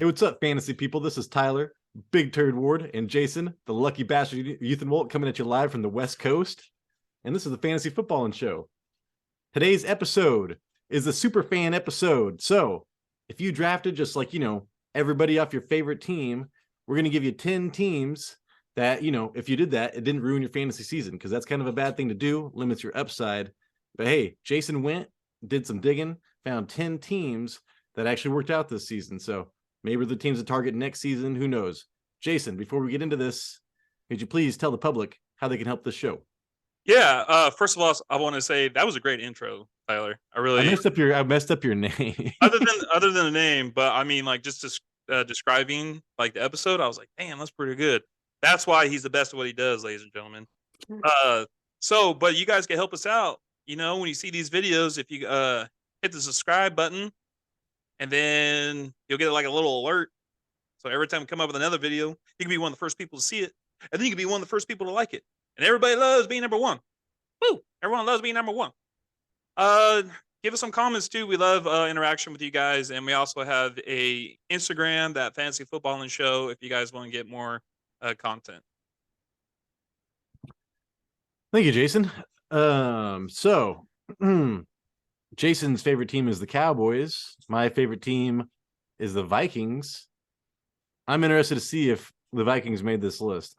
Hey, what's up, fantasy people? This is Tyler, Big Turd Ward, and Jason, the lucky bastard Ethan Wolt, coming at you live from the West Coast. And this is the Fantasy Footballin' Show. Today's episode is a Superfan episode. So if you drafted just like, everybody off your favorite team, we're going to give you 10 teams that, if you did that, it didn't ruin your fantasy season, because that's kind of a bad thing to do, limits your upside. But hey, Jason went, did some digging, found 10 teams that actually worked out this season. So maybe the teams to target next season. Who knows? Jason, before we get into this, could you please tell the public how they can help this show? Yeah. First of all, I want to say that was a great intro, Tyler. I messed up your name. other than the name, but I mean, like just describing like the episode, I was like, damn, that's pretty good. That's why he's the best at what he does, ladies and gentlemen. But you guys can help us out. When you see these videos, if you hit the subscribe button, and then you'll get like a little alert. So every time we come up with another video, you can be one of the first people to see it, and then you can be one of the first people to like it. And everybody loves being number one. Woo! Everyone loves being number one. Give us some comments too. We love interaction with you guys, and we also have a Instagram, that Fantasy Football and Show, if you guys want to get more content. Thank you, Jason. So Jason's favorite team is the Cowboys. My favorite team is the Vikings. I'm interested to see if the Vikings made this list.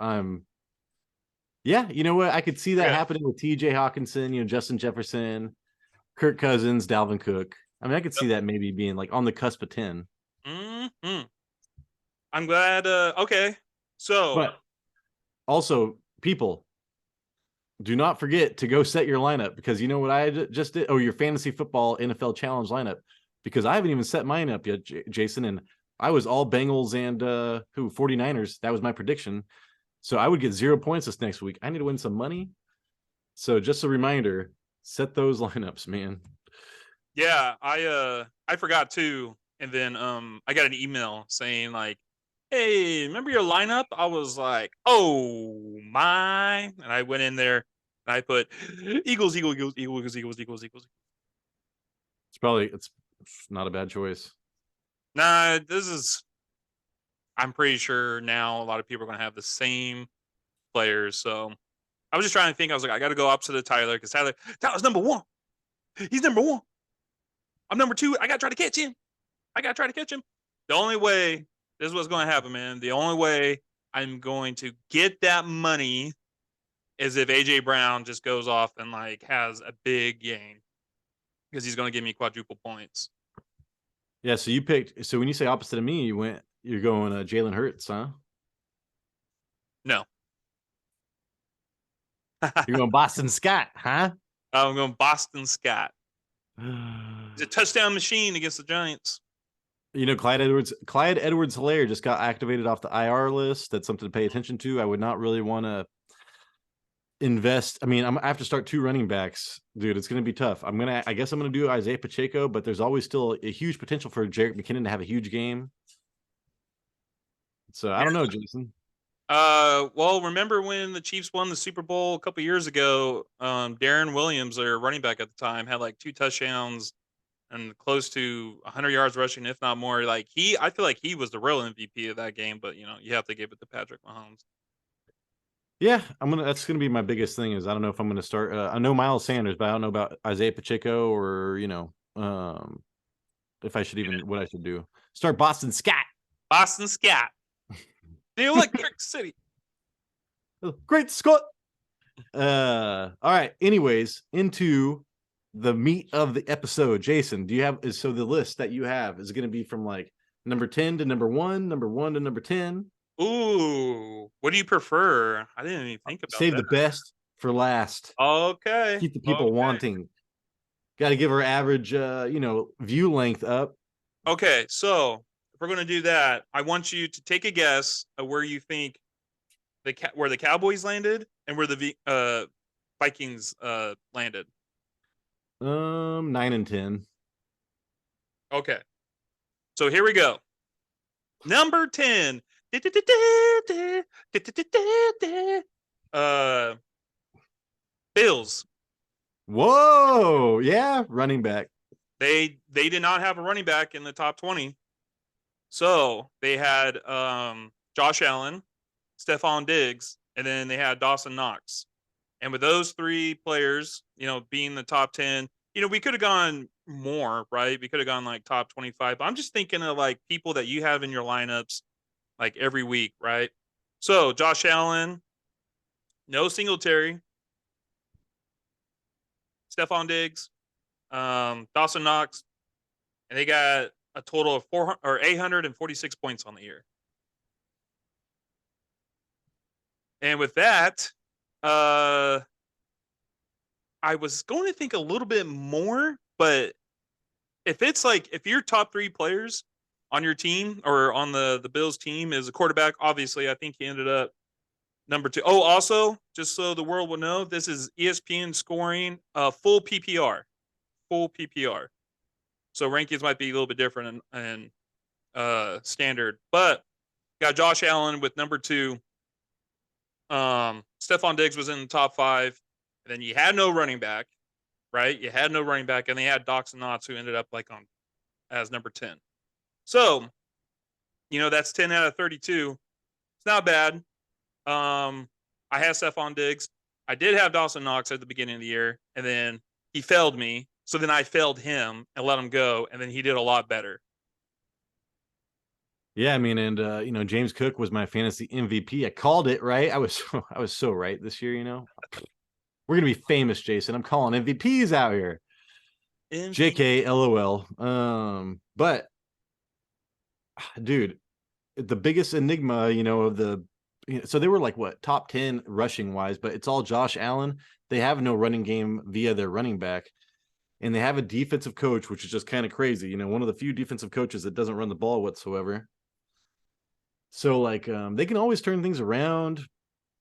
Yeah, you know what? I could see that happening with TJ Hawkinson, Justin Jefferson, Kirk Cousins, Dalvin Cook. I mean, I could see that maybe being like on the cusp of 10. Mm-hmm. I'm glad. Okay. So, but also, people, do not forget to go set your lineup, because you know what I just did? Oh, your fantasy football NFL challenge lineup, because I haven't even set mine up yet, Jason. And I was all Bengals and 49ers. That was my prediction. So I would get 0 points this next week. I need to win some money. So just a reminder, set those lineups, man. Yeah, I forgot too. And then I got an email saying like, hey, remember your lineup? I was like, oh my. And I went in there and I put Eagles. It's not a bad choice. Nah, I'm pretty sure now a lot of people are going to have the same players. So I was just trying to think. I was like, I got to go opposite of Tyler, because Tyler's number one. He's number one. I'm number two. I got to try to catch him. The only way, this is what's going to happen, man. The only way I'm going to get that money is if AJ Brown just goes off and like has a big game, because he's going to give me quadruple points. Yeah. So you picked. So when you say opposite of me, you're going Jalen Hurts, huh? No. You're going Boston Scott, huh? I'm going Boston Scott. He's a touchdown machine against the Giants. Clyde Edwards-Helaire just got activated off the IR list. That's something to pay attention to. I would not really want to invest. I mean, I have to start 2 running backs, dude. It's going to be tough. I guess I'm going to do Isaiah Pacheco, but there's always still a huge potential for Jerick McKinnon to have a huge game. So I don't know, Jason. Well, remember when the Chiefs won the Super Bowl a couple years ago? Darren Williams, their running back at the time, had like 2 touchdowns and close to 100 yards rushing, if not more. Like I feel like he was the real MVP of that game, but you have to give it to Patrick Mahomes. Yeah, that's gonna be my biggest thing. Is I don't know if I'm gonna start. I know Miles Sanders, but I don't know about Isaiah Pacheco, or if I should what I should do. Start Boston Scott. The Electric City. Great Scott. All right. Anyways, into the meat of the episode. Jason, so the list that you have is going to be from like number 10 to number 1, number 1 to number 10. Ooh, what do you prefer? I didn't even think about Save that. the best for last. Okay. Keep the people wanting. Got to give our average, view length up. Okay, so if we're going to do that, I want you to take a guess of where you think where the Cowboys landed and where the Vikings landed. 9 and 10. Okay. So here we go. Number 10. Bills. Whoa, yeah, running back. They did not have a running back in the top 20. So they had Josh Allen, Stephon Diggs, and then they had Dawson Knox. And with those three players, being the top 10, we could have gone more, right? We could have gone like top 25. But I'm just thinking of like people that you have in your lineups like every week, right? So Josh Allen, no Singletary, Stephon Diggs, Dawson Knox, and they got a total of 400 or 846 points on the year. And with that, I was going to think a little bit more, but if your top three players on your team or on the Bills team is a quarterback, obviously I think he ended up number 2. Oh, also, just so the world will know, this is ESPN scoring full PPR. Full PPR. So rankings might be a little bit different and standard. But got Josh Allen with number 2. Stephon Diggs was in the top 5. And then you had no running back, right? You had no running back, and they had Dawson Knox, who ended up as number 10. So, that's 10 out of 32. It's not bad. I had Stephon Diggs. I did have Dawson Knox at the beginning of the year, and then he failed me. So then I failed him and let him go, and then he did a lot better. Yeah, I mean, and James Cook was my fantasy MVP. I called it, right? I was so right this year. We're gonna be famous, Jason. I'm calling MVPs out here. JK, LOL. But dude, the biggest enigma, of the so they were like what, top 10 rushing wise, but it's all Josh Allen. They have no running game via their running back, and they have a defensive coach, which is just kind of crazy. One of the few defensive coaches that doesn't run the ball whatsoever. So they can always turn things around.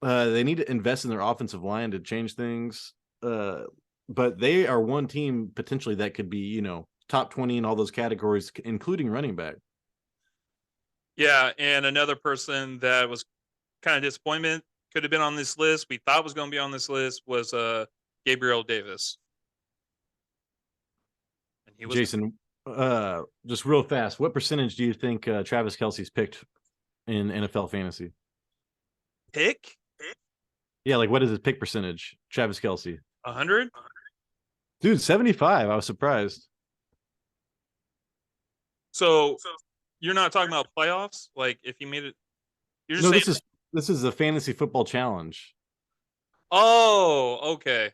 They need to invest in their offensive line to change things. But they are one team potentially that could be, top 20 in all those categories, including running back. Yeah, and another person that was kind of disappointment, could have been on this list, we thought was going to be on this list, was Gabriel Davis. And he was Jason. Just real fast, what percentage do you think Travis Kelce's picked in NFL fantasy? Pick? Yeah, like what is his pick percentage? Travis Kelce. 100? Dude, 75. I was surprised. So you're not talking about playoffs? Like if you made it, you're just saying this is a fantasy football challenge. Oh, okay.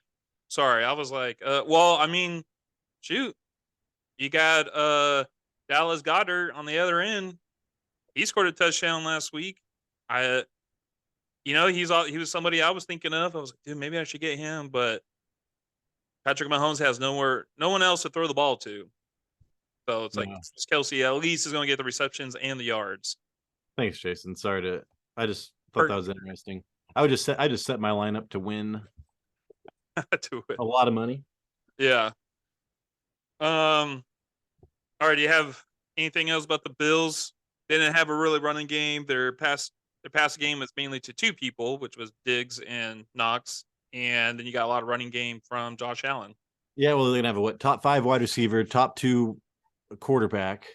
Sorry, I was like, well, I mean, shoot, you got Dallas Goedert on the other end. He scored a touchdown last week. He was somebody I was thinking of. I was like, dude, maybe I should get him, but Patrick Mahomes has no one else to throw the ball to. So it's like Kelce at least is going to get the receptions and the yards. Thanks, Jason. I just thought that was interesting. I just set my lineup to win a lot of money. Yeah. All right. Do you have anything else about the Bills? They didn't have a really running game. Their pass game was mainly to 2 people, which was Diggs and Knox, and then you got a lot of running game from Josh Allen. Yeah, well, they're gonna have top 5 wide receiver, top 2 quarterback,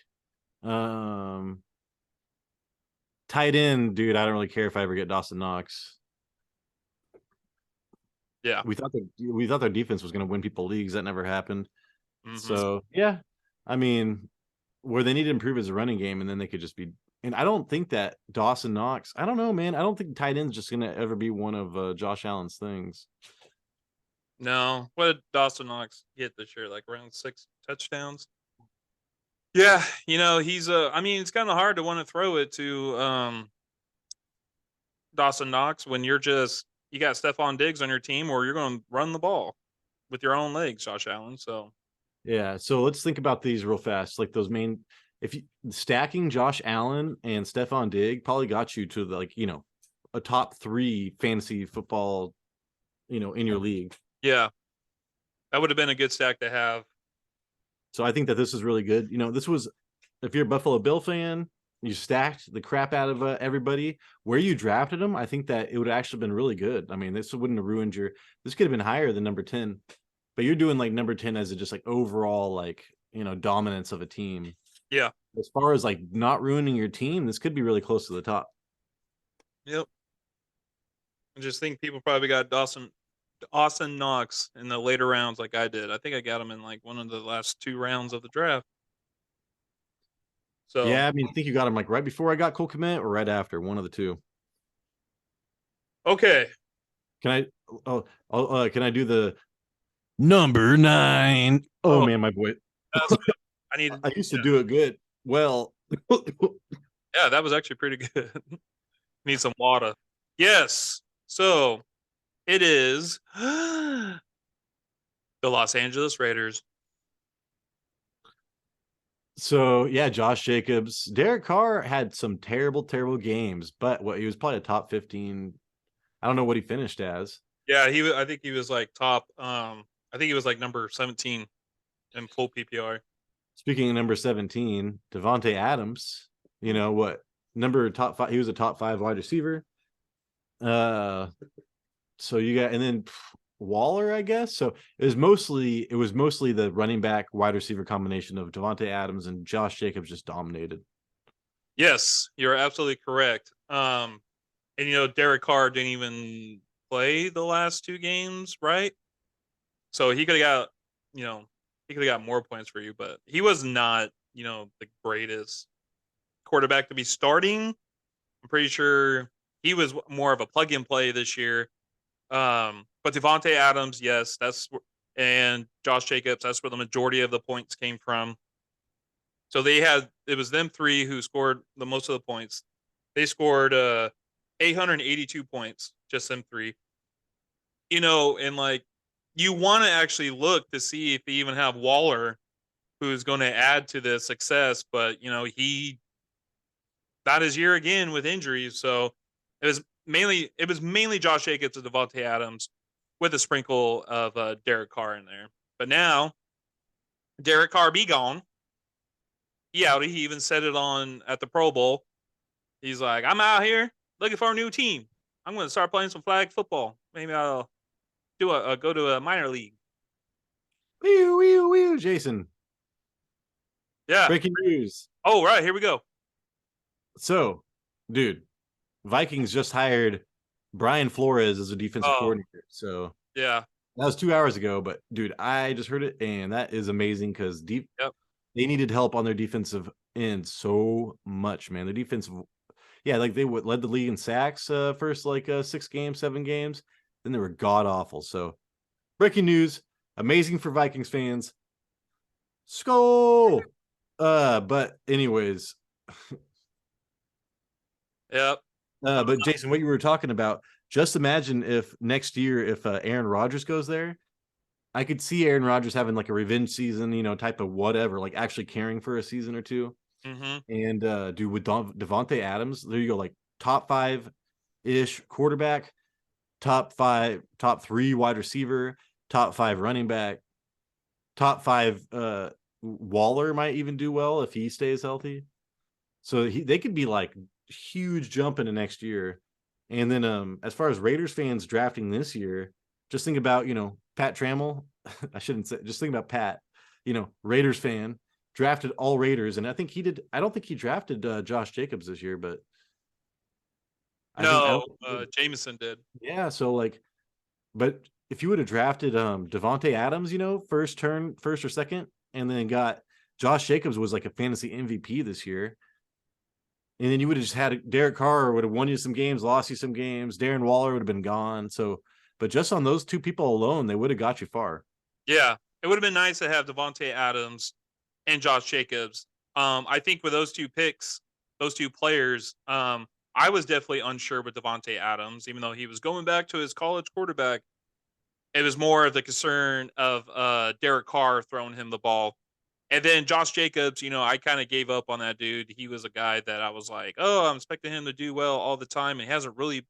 tight end, dude. I don't really care if I ever get Dawson Knox. Yeah, we thought their defense was going to win people leagues. That never happened. Mm-hmm. So yeah, I mean, where they need to improve is a running game, and then they could just be. And I don't think that Dawson Knox. I don't know, man. I don't think tight end's just going to ever be one of Josh Allen's things. No, what did Dawson Knox get this year? Like around 6 touchdowns. Yeah, he's I mean, it's kind of hard to want to throw it to Dawson Knox when you got Stephon Diggs on your team, or you're going to run the ball with your own legs, Josh Allen. So yeah, so let's think about these real fast. Like those main, if you stacking Josh Allen and Stephon Diggs probably got you to a top 3 fantasy football, in your league. Yeah, that would have been a good stack to have. So I think that this is really good. This was, if you're a Buffalo Bill fan, you stacked the crap out of everybody. Where you drafted them, I think that it would have actually been really good. I mean, this wouldn't have ruined this could have been higher than number 10. But you're doing like number 10 as a just like overall dominance of a team. Yeah. As far as like not ruining your team, this could be really close to the top. Yep. I just think people probably got Austin Knox in the later rounds like I did. I think I got him in like one of the last 2 rounds of the draft. So Yeah, I mean, I think you got him like right before I got Cole Kmet or right after, one of the two. okay. Can I? Can I do the number 9? Oh Oh, man, my boy. that's good. I needed. I used to do it good. Well, Yeah, that was actually pretty good. Need some water. Yes. So it is the Los Angeles Raiders. so yeah, Josh Jacobs, Derek Carr had some terrible, terrible games, but he was probably a top 15. I don't know what he finished as. Yeah, I think he was like top. I think he was like number 17 in full PPR. Speaking of number 17, Devontae Adams, you know what? Number top 5, he was a top 5 wide receiver. So you got, and then Waller, I guess. So it was mostly the running back wide receiver combination of Devontae Adams and Josh Jacobs just dominated. Yes, you're absolutely correct. And Derek Carr didn't even play the last 2 games, right? So he could have got more points for you, but he was not, the greatest quarterback to be starting. I'm pretty sure he was more of a plug and play this year. But Devontae Adams, yes, and Josh Jacobs, that's where the majority of the points came from. So it was them three who scored the most of the points. They scored 882 points, just them three. And like you want to actually look to see if they even have Waller, who's going to add to the success, but he got his year again with injuries. So it was mainly Josh Jacobs and Devontae Adams with a sprinkle of Derek Carr in there. But now Derek Carr be gone. He even said it on at the Pro Bowl. He's like, I'm out here looking for a new team. I'm going to start playing some flag football. Maybe I'll go to a minor league. Wee wee wee, Jason. Yeah. Breaking news. Oh, right. Here we go. So, dude, Vikings just hired Brian Flores as a defensive Oh, coordinator. So yeah. that was 2 hours ago, but dude, I just heard it, and that is amazing because Yep. they needed help on their defensive end so much, man. Their defensive, yeah, like they led the league in sacks first like 6 games, 7 games. Then they were god awful. So breaking news, amazing for Vikings fans. Skull. But anyways, Yep. but Jason, what you were talking about, just imagine if next year, if Aaron Rodgers goes there, I could see Aaron Rodgers having like a revenge season, type of whatever, like actually caring for a season or two. Mm-hmm. And dude, with Devontae Adams, there you go, like top 5-ish quarterback, top 3 wide receiver, top 5 running back, top 5 Waller might even do well if he stays healthy. So they could be like huge jump into next year. And then as far as Raiders fans drafting this year, just think about, Pat Trammell. I shouldn't say, just think about Pat, Raiders fan, drafted all Raiders. And I don't think he drafted Josh Jacobs this year, but I No, don't, Jameson did. yeah. So like, but if you would have drafted Devontae Adams, first or second, and then got Josh Jacobs was like a fantasy MVP this year. And then you would have just had Derek Carr would have won you some games, lost you some games. Darren Waller would have been gone. So, but just on those 2 people alone, they would have got you far. Yeah, it would have been nice to have Devontae Adams and Josh Jacobs. I think with those 2 picks, those 2 players, I was definitely unsure with Devontae Adams, even though he was going back to his college quarterback. It was more of the concern of Derek Carr throwing him the ball. And then Josh Jacobs, I kind of gave up on that dude. He was a guy that I was like, oh, I'm expecting him to do well all the time. And he hasn't really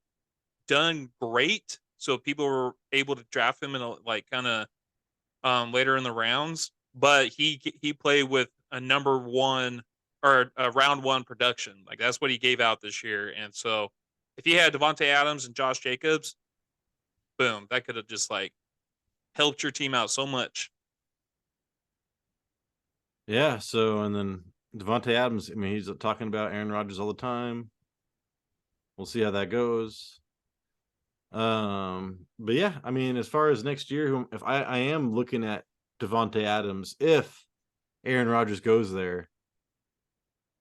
done great. So people were able to draft him in like kind of later in the rounds. But he played with a number 1 or a round 1 production. Like that's what he gave out this year. And so if he had Devontae Adams and Josh Jacobs, boom, that could have just like helped your team out so much. Yeah. So, and then Devontae Adams, I mean, he's talking about Aaron Rodgers all the time. We'll see how that goes. But yeah, I mean, as far as next year, if I am looking at Devontae Adams, if Aaron Rodgers goes there,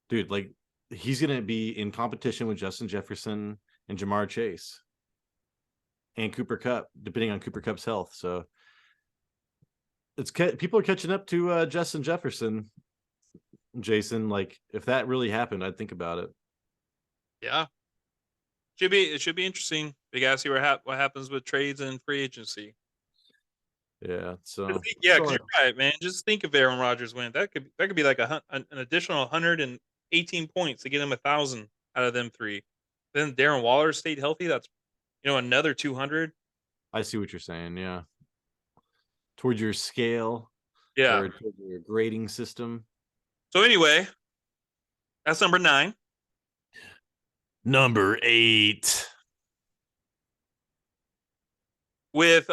dude, like he's gonna be in competition with Justin Jefferson and Jamar Chase and Cooper Kupp, depending on Cooper Kupp's health. So it's people are catching up to Justin Jefferson. Jason, like if that really happened, I'd think about it. Yeah, it should be interesting. We gotta see what happens with trades and free agency. Yeah, so Yeah, because you're right, man. Just think if Aaron Rodgers went, that could be like an additional 118 points to get him 1,000 out of them three. Then Darren Waller stayed healthy. That's another 200. I see what you're saying. Yeah, towards your scale, Yeah. or towards your grading system. So anyway, that's number 9. Number 8. With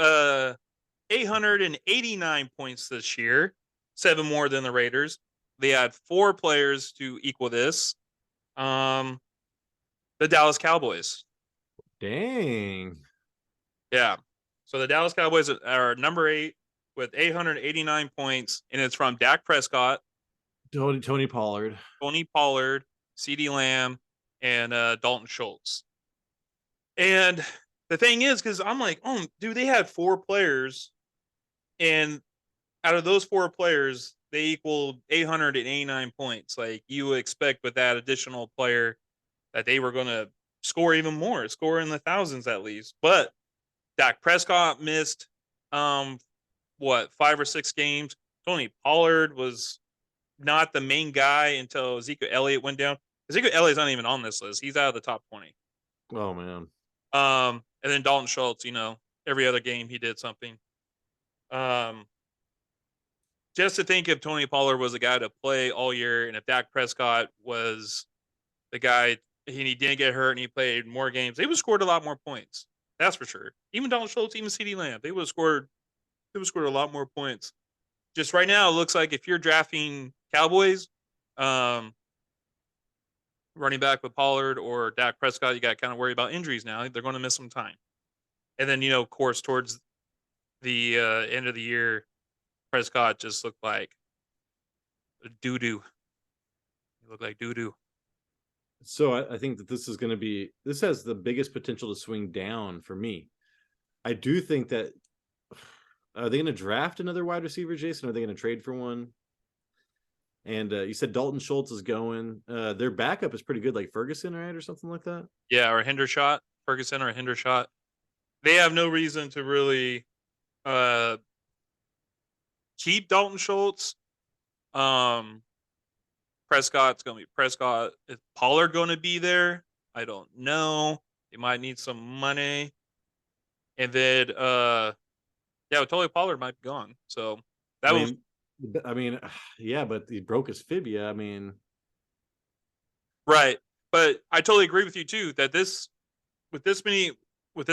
889 points this year, 7 more than the Raiders. They had 4 players to equal this. The Dallas Cowboys. Dang. Yeah. So the Dallas Cowboys are number 8 with 889 points, and it's from Dak Prescott, Tony Pollard, CeeDee Lamb, and Dalton Schultz. And the thing is, because I'm like, oh, dude, they had 4 players, and out of those 4 players, they equaled 889 points. Like you would expect with that additional player that they were going to score even more, score in the thousands at least. But Dak Prescott missed 5 or 6 games. Tony Pollard was not the main guy until Ezekiel Elliott went down. Ezekiel Elliott's not even on this list. He's out of the top 20. Oh man. And then Dalton Schultz, every other game he did something. Just to think if Tony Pollard was a guy to play all year, and if Dak Prescott was the guy and he didn't get hurt and he played more games, they would have scored a lot more points. That's for sure. Even Dalton Schultz, even CeeDee Lamb, they would have scored a lot more points. Just right now, it looks like if you're drafting Cowboys, running back with Pollard or Dak Prescott, you got to kind of worry about injuries now. They're going to miss some time. And then, of course, towards the end of the year, Prescott just looked like doo-doo. He looked like doo-doo. So I think that this has the biggest potential to swing down for me. I do think that, are they going to draft another wide receiver, Jason? Are they going to trade for one? And you said Dalton Schultz is going. Their backup is pretty good, like Ferguson, right, or something like that. Yeah, or Hendershot, Ferguson or Hendershot. They have no reason to really keep Dalton Schultz. Prescott's going to be Prescott. Is Pollard going to be there? I don't know. They might need some money. And then, Tony Pollard might be gone. So that was. Yeah, but he broke his fibia. Right. But I totally agree with you too that with this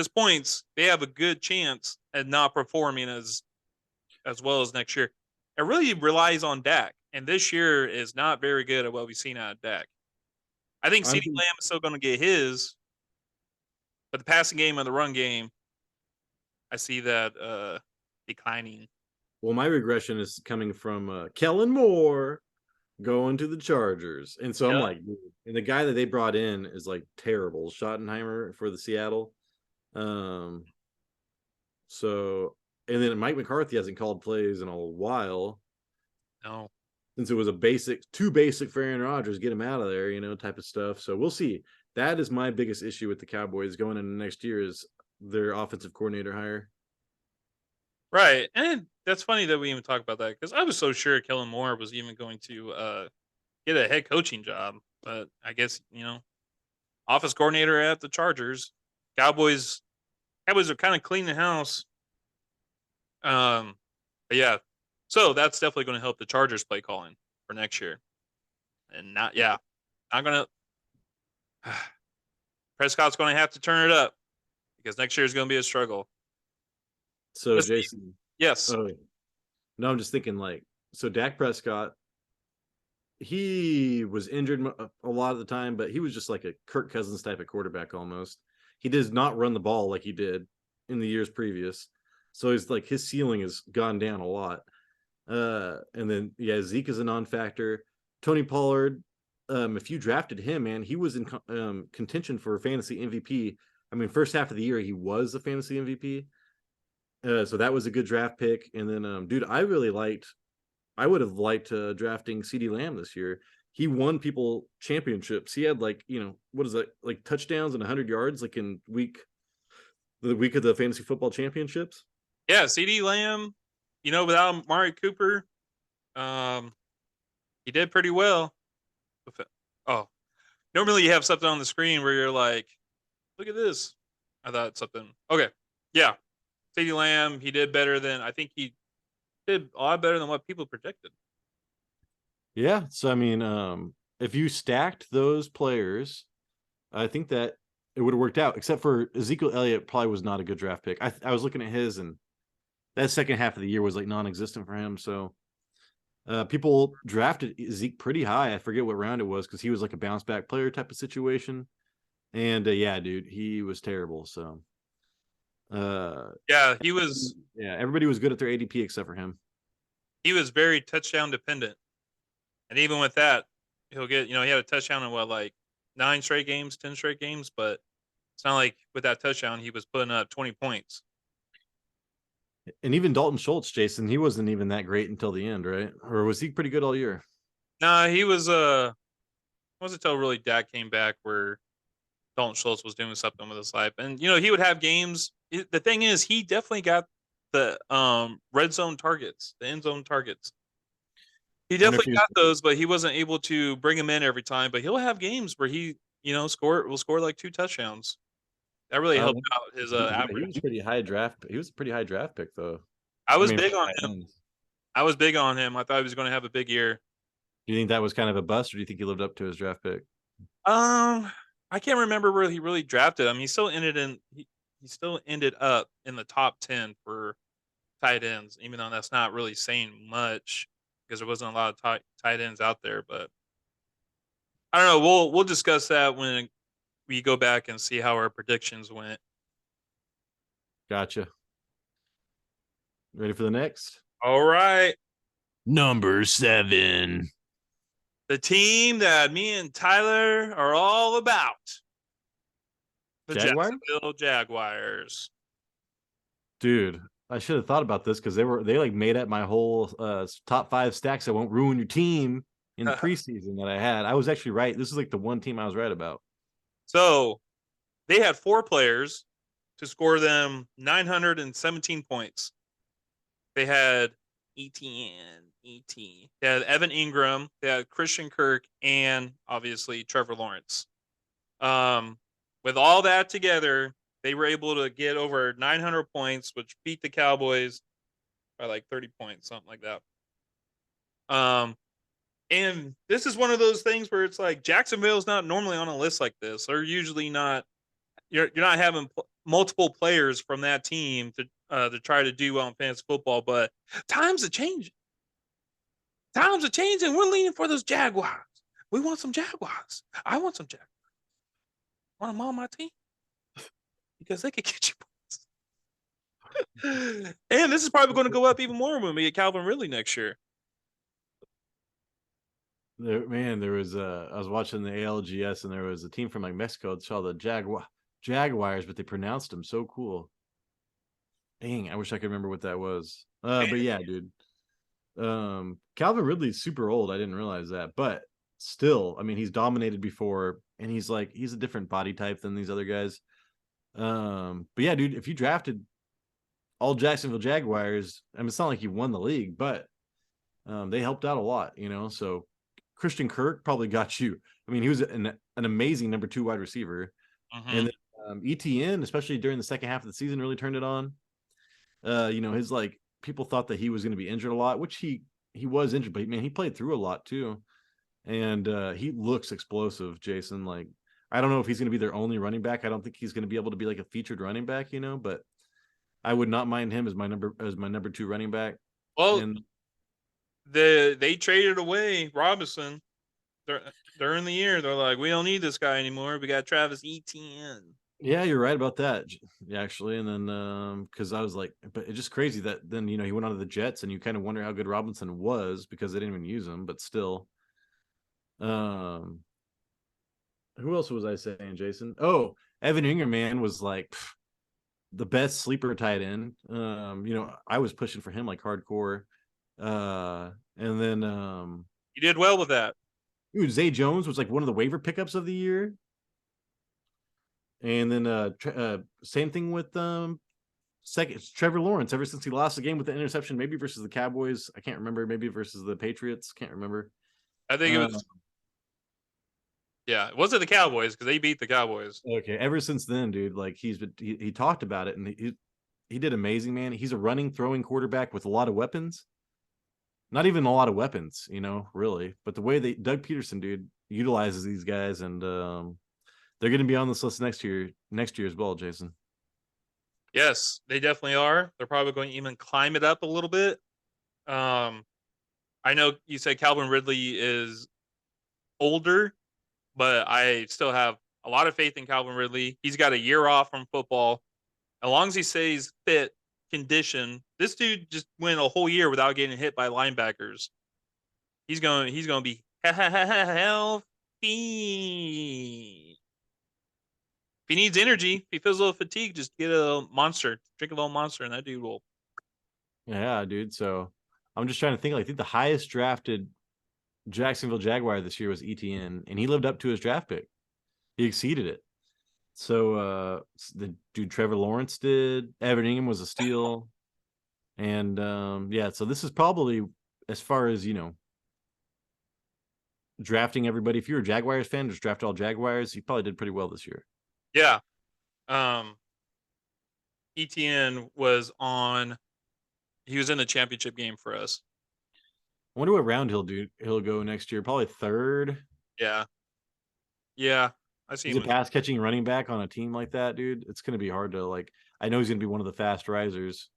points, they have a good chance at not performing as well as next year. It really relies on Dak, and this year is not very good at what we've seen out of Dak. I think CeeDee Lamb is still going to get his, but the passing game and the run game, I see that declining. Well, my regression is coming from Kellen Moore going to the Chargers. And so I'm like, and the guy that they brought in is like terrible, Schottenheimer for the Seattle. So, and then Mike McCarthy hasn't called plays in a while. No. Since it was too basic for Aaron Rodgers, get him out of there, type of stuff. So we'll see. That is my biggest issue with the Cowboys going into next year is their offensive coordinator hire. Right. And that's funny that we even talk about that because I was so sure Kellen Moore was even going to get a head coaching job. But I guess, office coordinator at the Chargers. Cowboys are kind of cleaning the house. But yeah. So that's definitely going to help the Chargers play calling for next year. And not going to. Prescott's going to have to turn it up because next year is going to be a struggle. So, Jason. Yes. No, I'm just thinking so Dak Prescott, he was injured a lot of the time, but he was just like a Kirk Cousins type of quarterback almost. He does not run the ball like he did in the years previous. So he's like his ceiling has gone down a lot. And then Zeke is a non-factor. Tony Pollard, if you drafted him, man, he was in contention for fantasy MVP. I mean, first half of the year he was a fantasy MVP. So that was a good draft pick. And then, dude, I would have liked drafting CeeDee Lamb this year. He won people championships. He had like, what is that, like touchdowns and 100 yards, like in the week of the fantasy football championships. Yeah, CeeDee Lamb, without Amari Cooper, he did pretty well. Oh, normally you have something on the screen where you're like, look at this. I thought something. Okay. Yeah. CeeDee Lamb, he did better than, I think he did a lot better than what people projected. Yeah. So, I mean, if you stacked those players, I think that it would have worked out, except for Ezekiel Elliott probably was not a good draft pick. I was looking at his, and that second half of the year was like non-existent for him. So people drafted Zeke pretty high. I forget what round it was because he was like a bounce back player type of situation. And yeah, dude, he was terrible. So yeah, he was. Yeah, everybody was good at their ADP except for him. He was very touchdown dependent, and even with that, he'll get. He had a touchdown in like 9 straight games, 10 straight games, but it's not like with that touchdown he was putting up 20 points. And even Dalton Schultz, Jason, he wasn't even that great until the end, right? Or was he pretty good all year? Nah, he was. It wasn't until really Dak came back where Dalton Schultz was doing something with his life, and he would have games. The thing is, he definitely got the red zone targets, the end zone targets. He definitely got those, but he wasn't able to bring them in every time. But he'll have games where he, will score like 2 touchdowns. That really helped out his average. He was pretty high draft. He was a pretty high draft pick, though. I was big on him. I was big on him. I thought he was going to have a big year. Do you think that was kind of a bust, or do you think he lived up to his draft pick? I can't remember where he really drafted him. He still ended up in the top 10 for tight ends, even though that's not really saying much because there wasn't a lot of tight ends out there. But I don't know. We'll discuss that when we go back and see how our predictions went. Gotcha. Ready for the next? All right. Number 7. The team that me and Tyler are all about. The Jacksonville Jaguars. Dude, I should have thought about this because they like made up my whole top 5 stacks that won't ruin your team in the preseason that I had. I was actually right. This is like the one team I was right about. So they had 4 players to score them 917 points. They had they had Evan Ingram, they had Christian Kirk, and obviously Trevor Lawrence. With all that together, they were able to get over 900 points, which beat the Cowboys by like 30 points, something like that. And this is one of those things where it's like Jacksonville's not normally on a list like this. They're usually not. You're not having multiple players from that team to try to do well in fantasy football, but times are changing. Times are changing. We're leaning for those Jaguars. We want some Jaguars. I want some Jaguars. I want them on my team because they could get you points. And this is probably going to go up even more when we get Calvin Ridley next year. There was I was watching the ALGS and there was a team from like Mexico that saw the Jaguars, but they pronounced them so cool. Dang, I wish I could remember what that was. But yeah, dude. Calvin Ridley's super old. I didn't realize that, but still, I mean, he's dominated before, and he's a different body type than these other guys. But yeah, dude, if you drafted all Jacksonville Jaguars, I mean, it's not like you won the league, but they helped out a lot, So Christian Kirk probably got you. I mean, he was an amazing number 2 wide receiver, and then, ETN, especially during the second half of the season, really turned it on. His people thought that he was going to be injured a lot, which he was injured, but man, he played through a lot too. And he looks explosive, Jason. Like, I don't know if he's going to be their only running back. I don't think he's going to be able to be like a featured running back, but I would not mind him as my number 2 running back. Well, they traded away Robinson during the year, they're like, we don't need this guy anymore. We got Travis Etienne. Yeah, you're right about that, actually. And then, because I was like, but it's just crazy that then he went on to the Jets, and you kind of wonder how good Robinson was because they didn't even use him. But still, um, who else was I saying, Jason? Oh, Evan Ingram, man, was like the best sleeper tight end. I was pushing for him like hardcore. And then You did well with that. dude, Zay Jones was like one of the waiver pickups of the year. And then same thing with second Trevor Lawrence. Ever since he lost the game with the interception, maybe versus the Cowboys, I can't remember. Maybe versus the Patriots, can't remember. I think it was. Yeah, it wasn't the Cowboys because they beat the Cowboys. Okay, ever since then, dude, like he talked about it, and he did amazing, man. He's a running, throwing quarterback with a lot of weapons. Not even a lot of weapons, really. But the way Doug Peterson, dude, utilizes these guys, and they're going to be on this list next year as well, Jason. Yes, they definitely are. They're probably going to even climb it up a little bit. I know you said Calvin Ridley is older, but I still have a lot of faith in Calvin Ridley. He's got a year off from football. As long as he stays fit, condition, this dude just went a whole year without getting hit by linebackers. He's going to be healthy. If he needs energy, if he feels a little fatigued, just get a monster, drink a little monster, and that dude will. Yeah, dude. So I'm just trying to think. Like, I think the highest drafted Jacksonville Jaguar this year was ETN, and he lived up to his draft pick. He exceeded it. So the dude Trevor Lawrence did. Evan Ingham was a steal. And yeah, so this is probably, as far as drafting everybody. If you're a Jaguars fan, just draft all Jaguars. He probably did pretty well this year. Yeah. ETN was on. He was in the championship game for us. I wonder what round he'll go next year. Probably third. Yeah. Yeah. I see He's him. a pass catching running back on a team like that, dude. It's gonna be hard to like. I know he's gonna be one of the fast risers.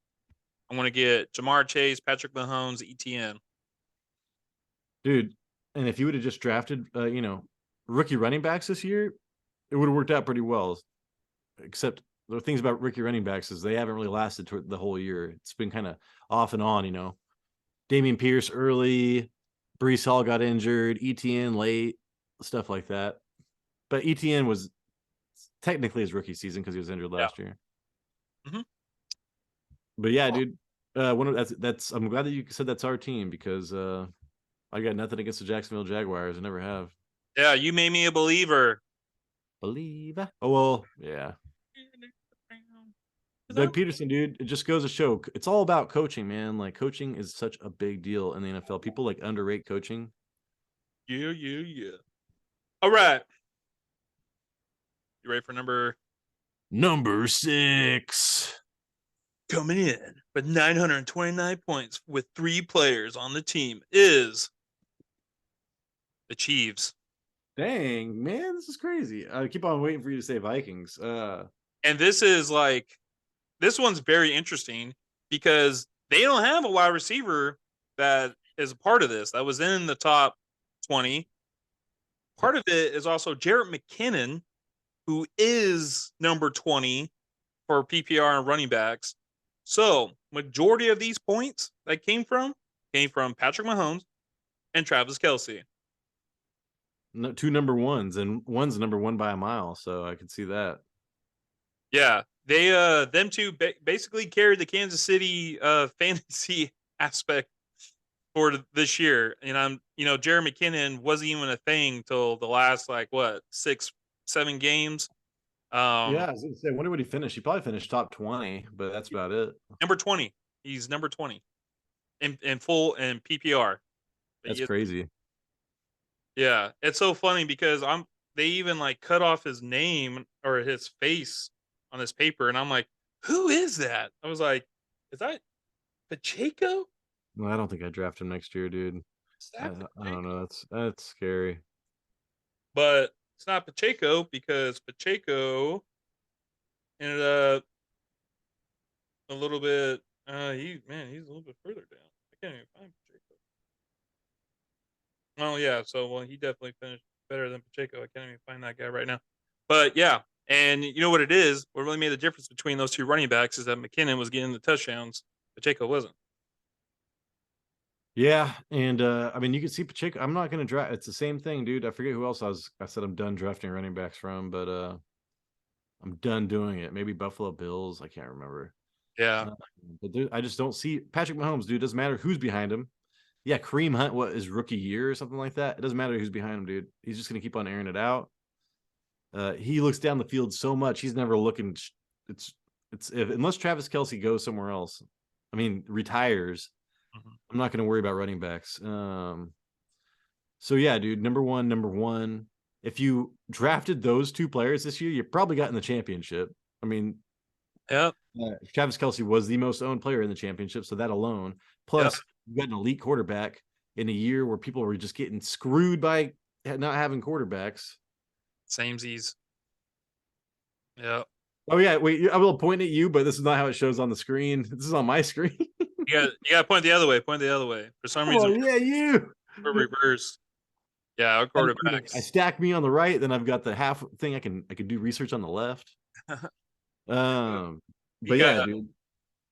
I want to get Jamar Chase, Patrick Mahomes, ETN. Dude. And if you would have just drafted, rookie running backs this year, it would have worked out pretty well. Except the things about rookie running backs is they haven't really lasted the whole year. It's been kind of off and on, Damian Pierce early, Brees Hall got injured, ETN late, stuff like that. But ETN was technically his rookie season because he was injured last year. Mm-hmm. But yeah, dude, that's. I'm glad that you said that's our team because I got nothing against the Jacksonville Jaguars. I never have. Yeah, you made me a believer. Believe. Oh well, yeah. Doug Peterson, dude, it just goes to show it's all about coaching, man. Like coaching is such a big deal in the NFL. People like underrate coaching. Yeah. All right. You ready for number 6? Coming in with 929 points with 3 players on the team is the Chiefs. Dang, man, this is crazy. I keep on waiting for you to say Vikings. And this one's very interesting because they don't have a wide receiver that is a part of this. That was in the top 20. Part of it is also Jarrett McKinnon, who is number 20 for PPR and running backs. So, majority of these points that came from Patrick Mahomes and Travis Kelce. No, 2 number 1s, and one's number 1 by a mile, so I could see that. Yeah, they them two basically carried the Kansas City fantasy aspect for this year. And Jerry McKinnon wasn't even a thing till the last 6-7 games. Yeah, I was gonna say, I wonder what he finished. He probably finished top 20, but that's about it. Number 20. He's number 20 in full and PPR. That's crazy. Yeah, it's so funny because they even cut off his name or his face on this paper, and I'm like, who is that? I was like, is that Pacheco? No, I don't think I draft him next year, dude. I don't know. That's scary. But it's not Pacheco because Pacheco ended up a little bit. He's a little bit further down. I can't even find Pacheco. Oh yeah, so well he definitely finished better than Pacheco. I can't even find that guy right now. But yeah, and you know what it is? What really made the difference between those two running backs is that McKinnon was getting the touchdowns, Pacheco wasn't. Yeah, and I mean, you can see Pacheco. I'm not going to draft. It's the same thing, dude. I forget who else I said I'm done drafting running backs from, but I'm done doing it. Maybe Buffalo Bills. I can't remember. Yeah. Uh, but dude, I just don't see Patrick Mahomes, dude. Doesn't matter who's behind him. Yeah, Kareem Hunt, what is rookie year or something like that? It doesn't matter who's behind him, dude. He's just going to keep on airing it out. He looks down the field so much. He's never looking. It's unless Travis Kelce goes somewhere else. I mean, retires. Mhm. I'm not going to worry about running backs. So yeah, dude, number one. If you drafted those two players this year, you probably got in the championship. I mean, Yep. Travis Kelce was the most owned player in the championship, so that alone. Yep. Plus, you got an elite quarterback in a year where people were just getting screwed by not having quarterbacks. Samesies. Yep. Oh yeah, wait. I will point at you, but this is not how it shows on the screen. This is on my screen. You got to point the other way. Point the other way. For some Oh reason, yeah, you. we're reversed. Yeah, our I quarterbacks. stack me on the right, then I've got the half thing. I can do research on the left. You But yeah, got. dude.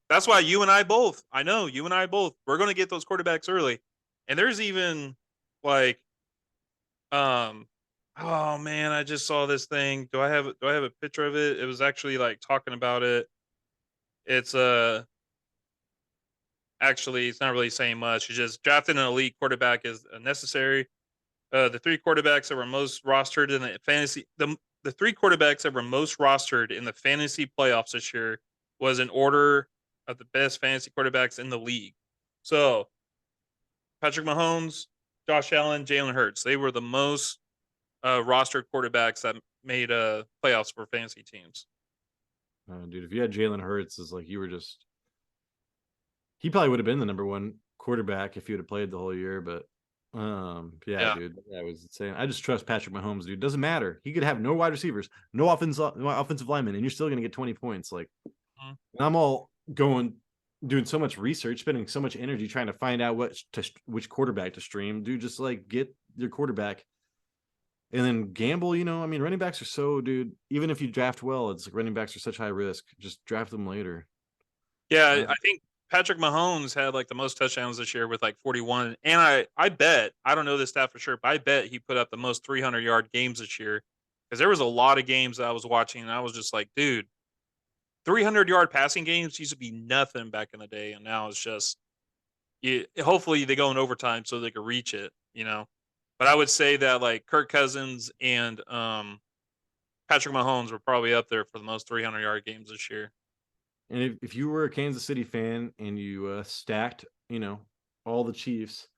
That's why you and I both. I know you and I both. We're going to get those quarterbacks early, and there's even like, um, oh man, I just saw this thing. Do I have a picture of it? It was actually like talking about it. It's actually it's not really saying much. It's just drafting an elite quarterback is necessary. The three quarterbacks that were most rostered in the fantasy the three quarterbacks that were most rostered in the fantasy playoffs this year was in order of the best fantasy quarterbacks in the league. So Patrick Mahomes, Josh Allen, Jalen Hurts. They were the most rostered quarterbacks that made playoffs for fantasy teams. Dude, if you had Jalen Hurts, is like you were just he probably would have been the number one quarterback if he would have played the whole year. But yeah, Yeah. dude, that was insane. I just trust Patrick Mahomes, dude. Doesn't matter. He could have no wide receivers, no offensive linemen, and you're still gonna get 20 points. Like, Mhm. and I'm all going doing so much research, spending so much energy trying to find out which quarterback to stream. Dude, just like get your quarterback and then gamble. I mean, running backs are so, dude. Even if you draft well, it's like running backs are such high risk. Just draft them later. Yeah, Uh, I think Patrick Mahomes had like the most touchdowns this year with like 41. And I bet, I don't know this stat for sure, but I bet he put up the most 300-yard games this year because there was a lot of games that I was watching and I was just like, dude, 300-yard passing games used to be nothing back in the day. And now it's just, hopefully they go in overtime so they can reach it. But I would say that like Kirk Cousins and Patrick Mahomes were probably up there for the most 300-yard games this year. And if you were a Kansas City fan and you stacked, all the Chiefs,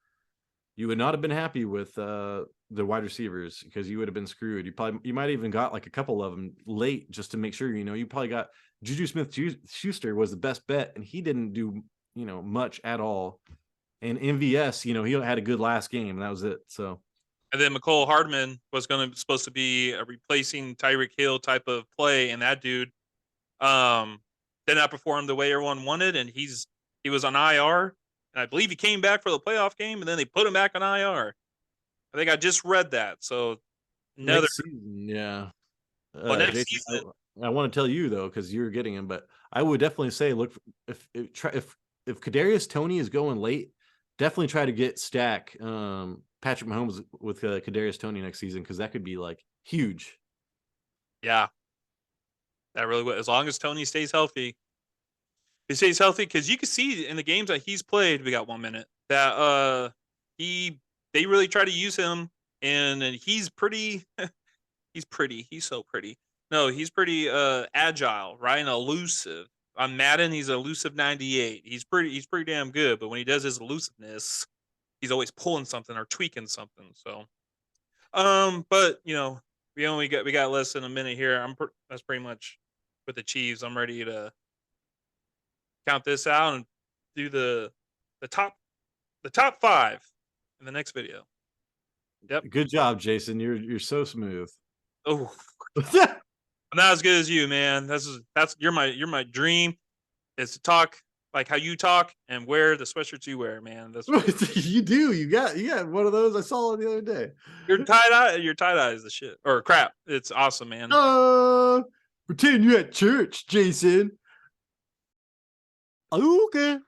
you would not have been happy with the wide receivers because you would have been screwed. You might even got like a couple of them late just to make sure. You probably got Juju Smith-Schuster was the best bet, and he didn't do much at all. And MVS, he had a good last game, and that was it. So And then McCole Hardman was supposed to be a replacing Tyreek Hill type of play, and that dude um did not perform the way everyone wanted, and he was on IR, and I believe he came back for the playoff game, and then they put him back on IR. I think I just read that. So another next season, yeah. next Jason, season, I want to tell you though, because you're getting him, but I would definitely say look if Kadarius Toney is going late, definitely try to get stack Patrick Mahomes with Kadarius Toney next season because that could be like huge. yeah, that really would. As long as Tony stays healthy, he stays healthy because you can see in the games that he's played. We got 1 minute that he they really try to use him, and he's pretty. He's pretty. He's so pretty. No, he's pretty agile, right? And elusive. On Madden, he's elusive 98. He's pretty damn good, but when he does his elusiveness, he's always pulling something or tweaking something. So but we got less than a minute here. That's pretty much with the Chiefs. I'm ready to count this out and do the top the top 5 in the next video. Yep. Good job, Jason. You're so smooth. Oh, I'm not as good as you, man. That's you're my dream is to talk like how you talk and wear the sweatshirts you wear, man. That's You do. You got one of those. I saw it the other day. your tie-dye is the shit. Or crap. It's awesome, man. Pretend you're at church, Jason. Okay.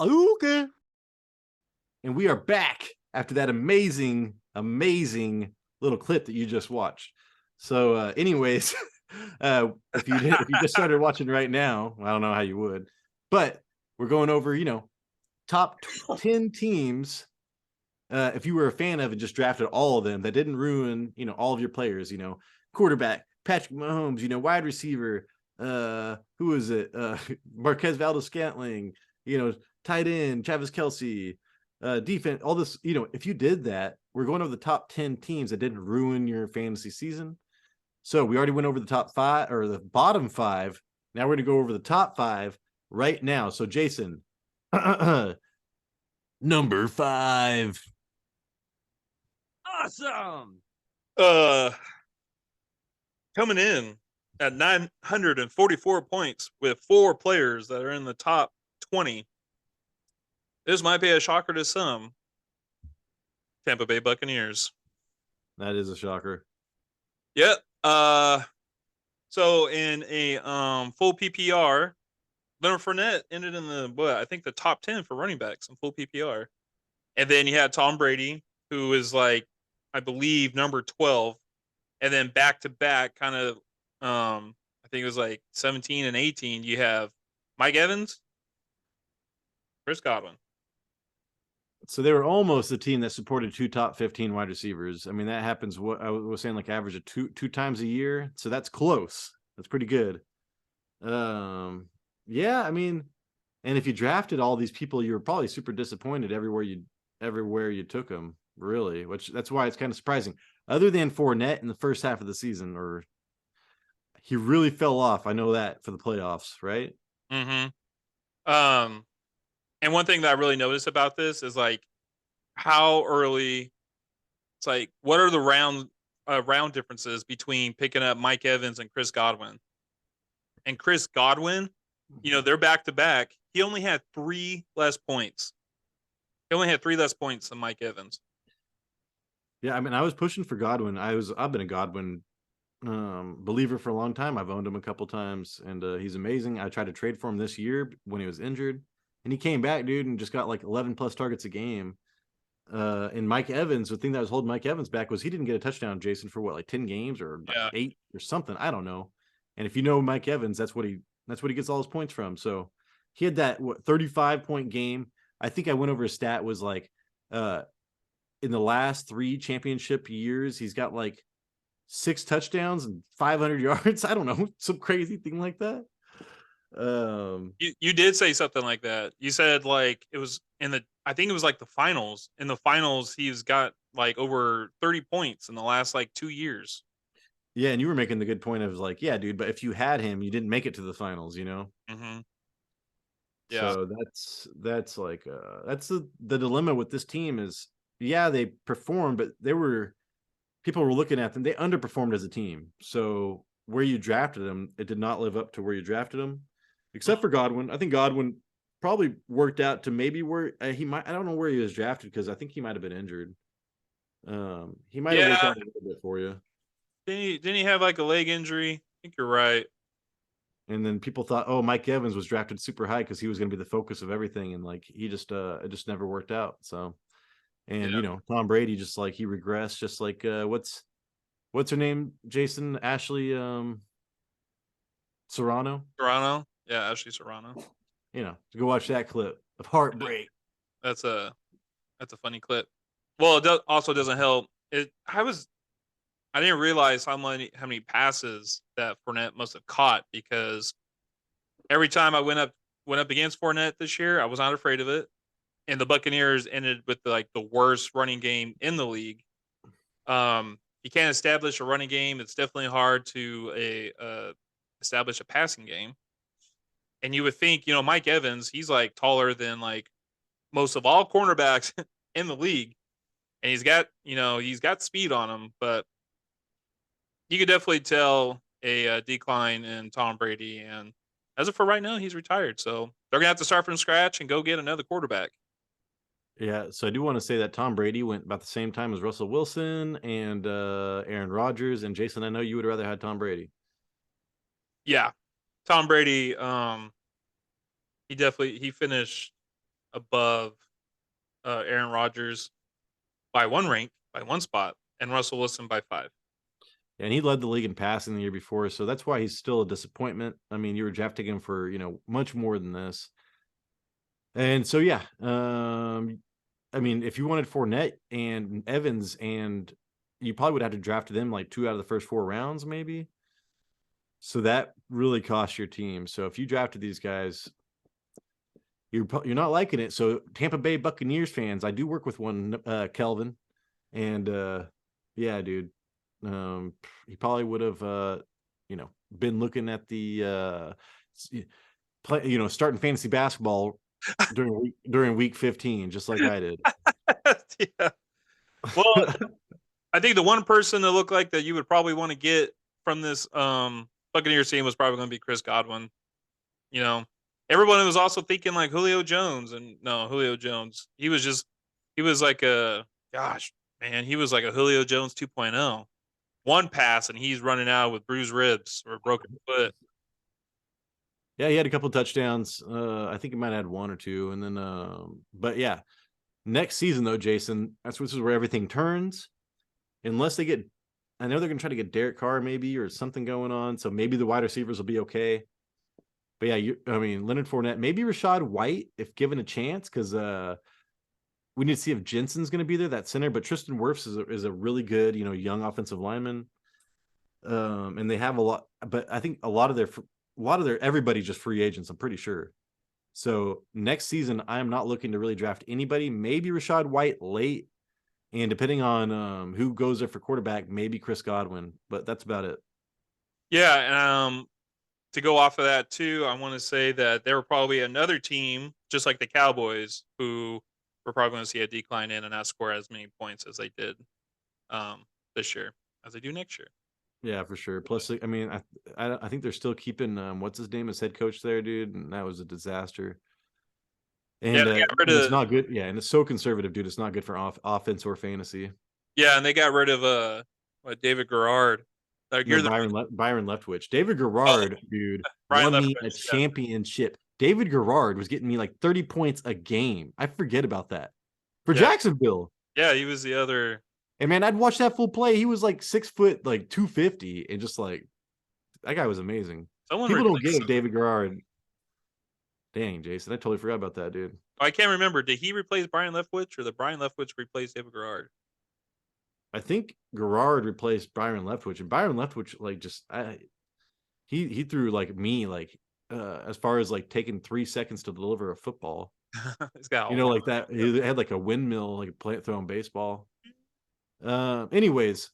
Okay. And we are back after that amazing little clip that you just watched. So, anyways, if you just started watching right now, I don't know how you would, but we're going over, top 10 teams. If you were a fan of and just drafted all of them, that didn't ruin, all of your players. Quarterback Patrick Mahomes, wide receiver. Who is it? Marquez Valdes-Scantling. Tight end Travis Kelce. Defense, all this, if you did that, we're going over the top 10 teams that didn't ruin your fantasy season. So we already went over the top 5 or the bottom 5. Now we're going to go over the top 5 right now. So Jason, number 5. Awesome. Coming in at 944 points with 4 players that are in the top 20. This might be a shocker to some. Tampa Bay Buccaneers. That is a shocker. Yep. So in a full PPR, Leonard Fournette ended in the top 10 for running backs in full PPR. And then you had Tom Brady, who is like, I believe, number 12. And then back to back, kind of, I think it was like 17 and 18. You have Mike Evans, Chris Godwin. So they were almost the team that supported 2 top 15 wide receivers. I mean, that happens. What I was saying, like average of two times a year. So that's close. That's pretty good. Yeah. I mean, and if you drafted all these people, you were probably super disappointed everywhere you took them. Really, that's why it's kind of surprising. Other than Fournette in the first half of the season, or he really fell off. I know that for the playoffs, right? Mm-hmm. And one thing that I really noticed about this is like how early. It's like, what are the round differences between picking up Mike Evans and Chris Godwin? And Chris Godwin, they're back to back. He only had 3 less points. He only had 3 less points than Mike Evans. Yeah, I mean, I was pushing for Godwin. I've been a Godwin believer for a long time. I've owned him a couple times, and he's amazing. I tried to trade for him this year when he was injured, and he came back, dude, and just got like 11 plus targets a game. And Mike Evans, the thing that was holding Mike Evans back was he didn't get a touchdown, Jason, for like 10 games or 8 or something. I don't know. And if you know Mike Evans, that's what he gets all his points from. So he had that 35-point game. I think I went over his stat was like in the last 3 championship years, he's got like 6 touchdowns and 500 yards. I don't know, some crazy thing like that. You did say something like that. You said like it was I think it was like the finals. In the finals, he's got like over 30 points in the last like 2 years. Yeah, and you were making the good point of like, yeah, dude, but if you had him, you didn't make it to the finals, Mm-hmm. Yeah. So that's like that's the dilemma with this team is, yeah, they performed, but people were looking at them. They underperformed as a team. So where you drafted them, it did not live up to where you drafted them, except for Godwin. I think Godwin probably worked out to maybe where he might. I don't know where he was drafted because I think he might have been injured. He might have worked out a little bit for you. Didn't he have like a leg injury? I think you're right. And then people thought, oh, Mike Evans was drafted super high because he was going to be the focus of everything, and like he just it just never worked out. So, and Tom Brady just like he regressed, just like what's her name, Jason? Ashley Serrano. Yeah, Ashley Serrano. Go watch that clip of heartbreak. That's a funny clip. Well, it also doesn't help. I didn't realize how many passes that Fournette must have caught, because every time I went up against Fournette this year, I was not afraid of it. And the Buccaneers ended with the worst running game in the league. You can't establish a running game. It's definitely hard to establish a passing game. And you would think, Mike Evans, he's like taller than like most of all cornerbacks in the league, and he's got speed on him, but you could definitely tell a decline in Tom Brady and as of for right now, he's retired. So they're gonna have to start from scratch and go get another quarterback. Yeah, so I do want to say that Tom Brady went about the same time as Russell Wilson and Aaron Rodgers. And Jason, I know you would rather have Tom Brady. Yeah, Tom Brady. He finished above Aaron Rodgers by one spot, and Russell Wilson by 5. And he led the league in passing the year before, so that's why he's still a disappointment. I mean, you were drafting him for much more than this. And so yeah, I mean, if you wanted Fournette and Evans, and you probably would have to draft them like 2 out of the first 4 rounds, maybe. So that really cost your team. So if you drafted these guys, you're not liking it. So Tampa Bay Buccaneers fans, I do work with one, Kelvin, and yeah, dude, he probably would have been looking at the starting fantasy basketball during week 15, just like I did. Yeah. Well, I think the one person that looked like that you would probably want to get from this Buccaneers team was probably going to be Chris Godwin. You know, everyone was also thinking like Julio Jones, and no, Julio Jones. He was like he was like a Julio Jones 2.0. One pass and he's running out with bruised ribs or a broken foot. Yeah, he had a couple touchdowns. I think he might have had 1 or 2, and then but yeah, next season though, Jason, this is where everything turns. Unless they get, I know they're going to try to get Derek Carr maybe, or something going on. So maybe the wide receivers will be okay. But yeah, Leonard Fournette, maybe Rashad White if given a chance, because we need to see if Jensen's going to be there, that center. But Tristan Wirfs is a really good young offensive lineman, and they have a lot. But I think a lot of their everybody's just free agents, I'm pretty sure. So next season, I am not looking to really draft anybody. Maybe Rashad White late. And depending on who goes there for quarterback, maybe Chris Godwin, but that's about it. Yeah, to go off of that too, I want to say that there were probably another team, just like the Cowboys, who we're probably going to see a decline in and not score as many points as they did this year, as they do next year. Yeah, for sure. Plus, I mean, I think they're still keeping what's his name as head coach there, dude, and that was a disaster. And it's not good. Yeah, and it's so conservative, dude. It's not good for offense or fantasy. Yeah, and they got rid of David Garrard. Byron Leftwich. David Garrard, dude, won me a championship. David Garrard was getting me like 30 points a game. I forget about that. For Jacksonville. Yeah, he was the other. And man, I'd watch that full play. He was like 6 foot, like 250, and just like that guy was amazing. People don't give David Garrard. Dang, Jason, I totally forgot about that, dude. I can't remember. Did he replace Brian Leftwich, or the Brian Leftwich replaced David Garrard? I think Garrard replaced Byron Leftwich, and Byron Leftwich he threw like me, like as far as like taking 3 seconds to deliver a football. He's got like that. He had like a windmill, like a plant throwing baseball. Anyways,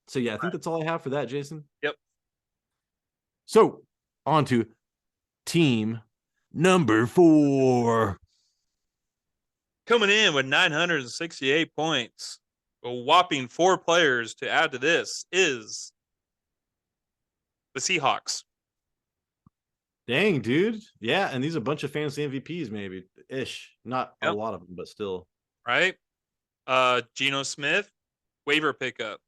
so yeah, I think that's all I have for that, Jason. Yep. So on to team number 4. Coming in with 968 points. A whopping 4 players to add to this is the Seahawks. Dang, dude. Yeah, and these are a bunch of fantasy MVPs, maybe ish. Not a lot of them, but still. Right. Geno Smith, waiver pickup.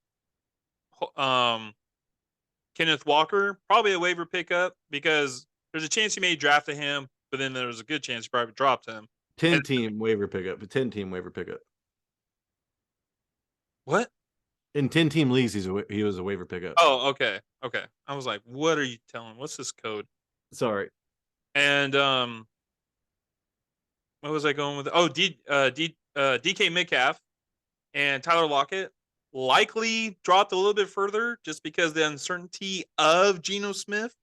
Kenneth Walker, probably a waiver pickup, because there's a chance you may draft him, but then there's a good chance you probably dropped him. 10-team waiver pickup. 10-team waiver pickup. What? In 10-team leagues, he was a waiver pickup. Oh, okay. I was like, what are you telling? What's this code? Sorry. And what was I going with? Oh, DK Metcalf and Tyler Lockett likely dropped a little bit further just because the uncertainty of Geno Smith.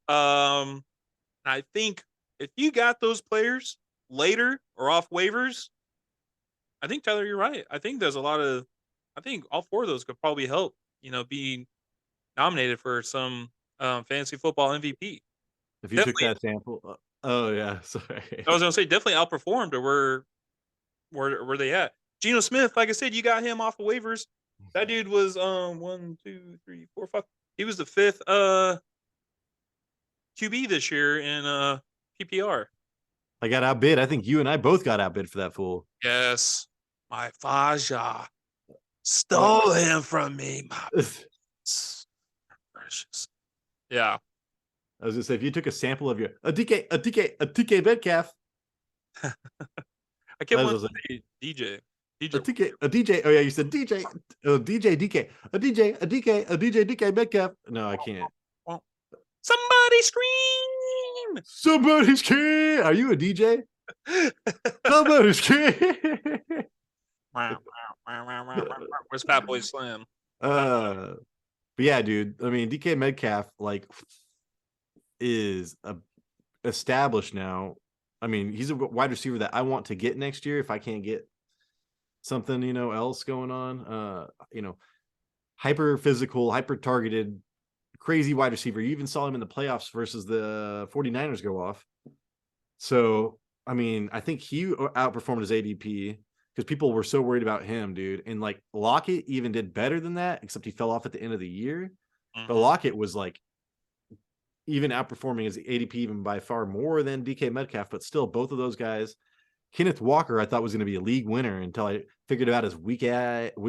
I think if you got those players later or off waivers, I think, Tyler, you're right. I think there's I think all 4 of those could probably help, be nominated for some fantasy football MVP. If you took that sample. Oh, yeah. Sorry. I was going to say, definitely outperformed, or where they at. Geno Smith, like I said, you got him off of waivers. That dude was 1, 2, 3, 4, 5. He was the 5th QB this year in PPR. I got outbid. I think you and I both got outbid for that fool. Yes, my Faja stole him from me. My precious. Yeah. I was gonna say, if you took a sample of a TK Metcalf, I kept I wanting was to like, say DJ. a DJ. Oh yeah, you said DJ. Oh, DJ DK. A DJ, a DK, a DJ DK Metcalf. No, I can't. Somebody scream! Somebody's kid. Are you a DJ? Somebody's kid. Where's Fat Boy Slim? But yeah, dude. I mean, DK Metcalf like is established now. I mean, he's a wide receiver that I want to get next year if I can't get something, else going on. Hyper physical, hyper targeted, crazy wide receiver. You even saw him in the playoffs versus the 49ers go off. So, I mean, I think he outperformed his ADP because people were so worried about him, dude. And like Lockett even did better than that, except he fell off at the end of the year. Mm-hmm. But Lockett was like even outperforming his ADP even by far more than DK Metcalf, but still both of those guys. Kenneth Walker, I thought was going to be a league winner until I figured out his weak ankle.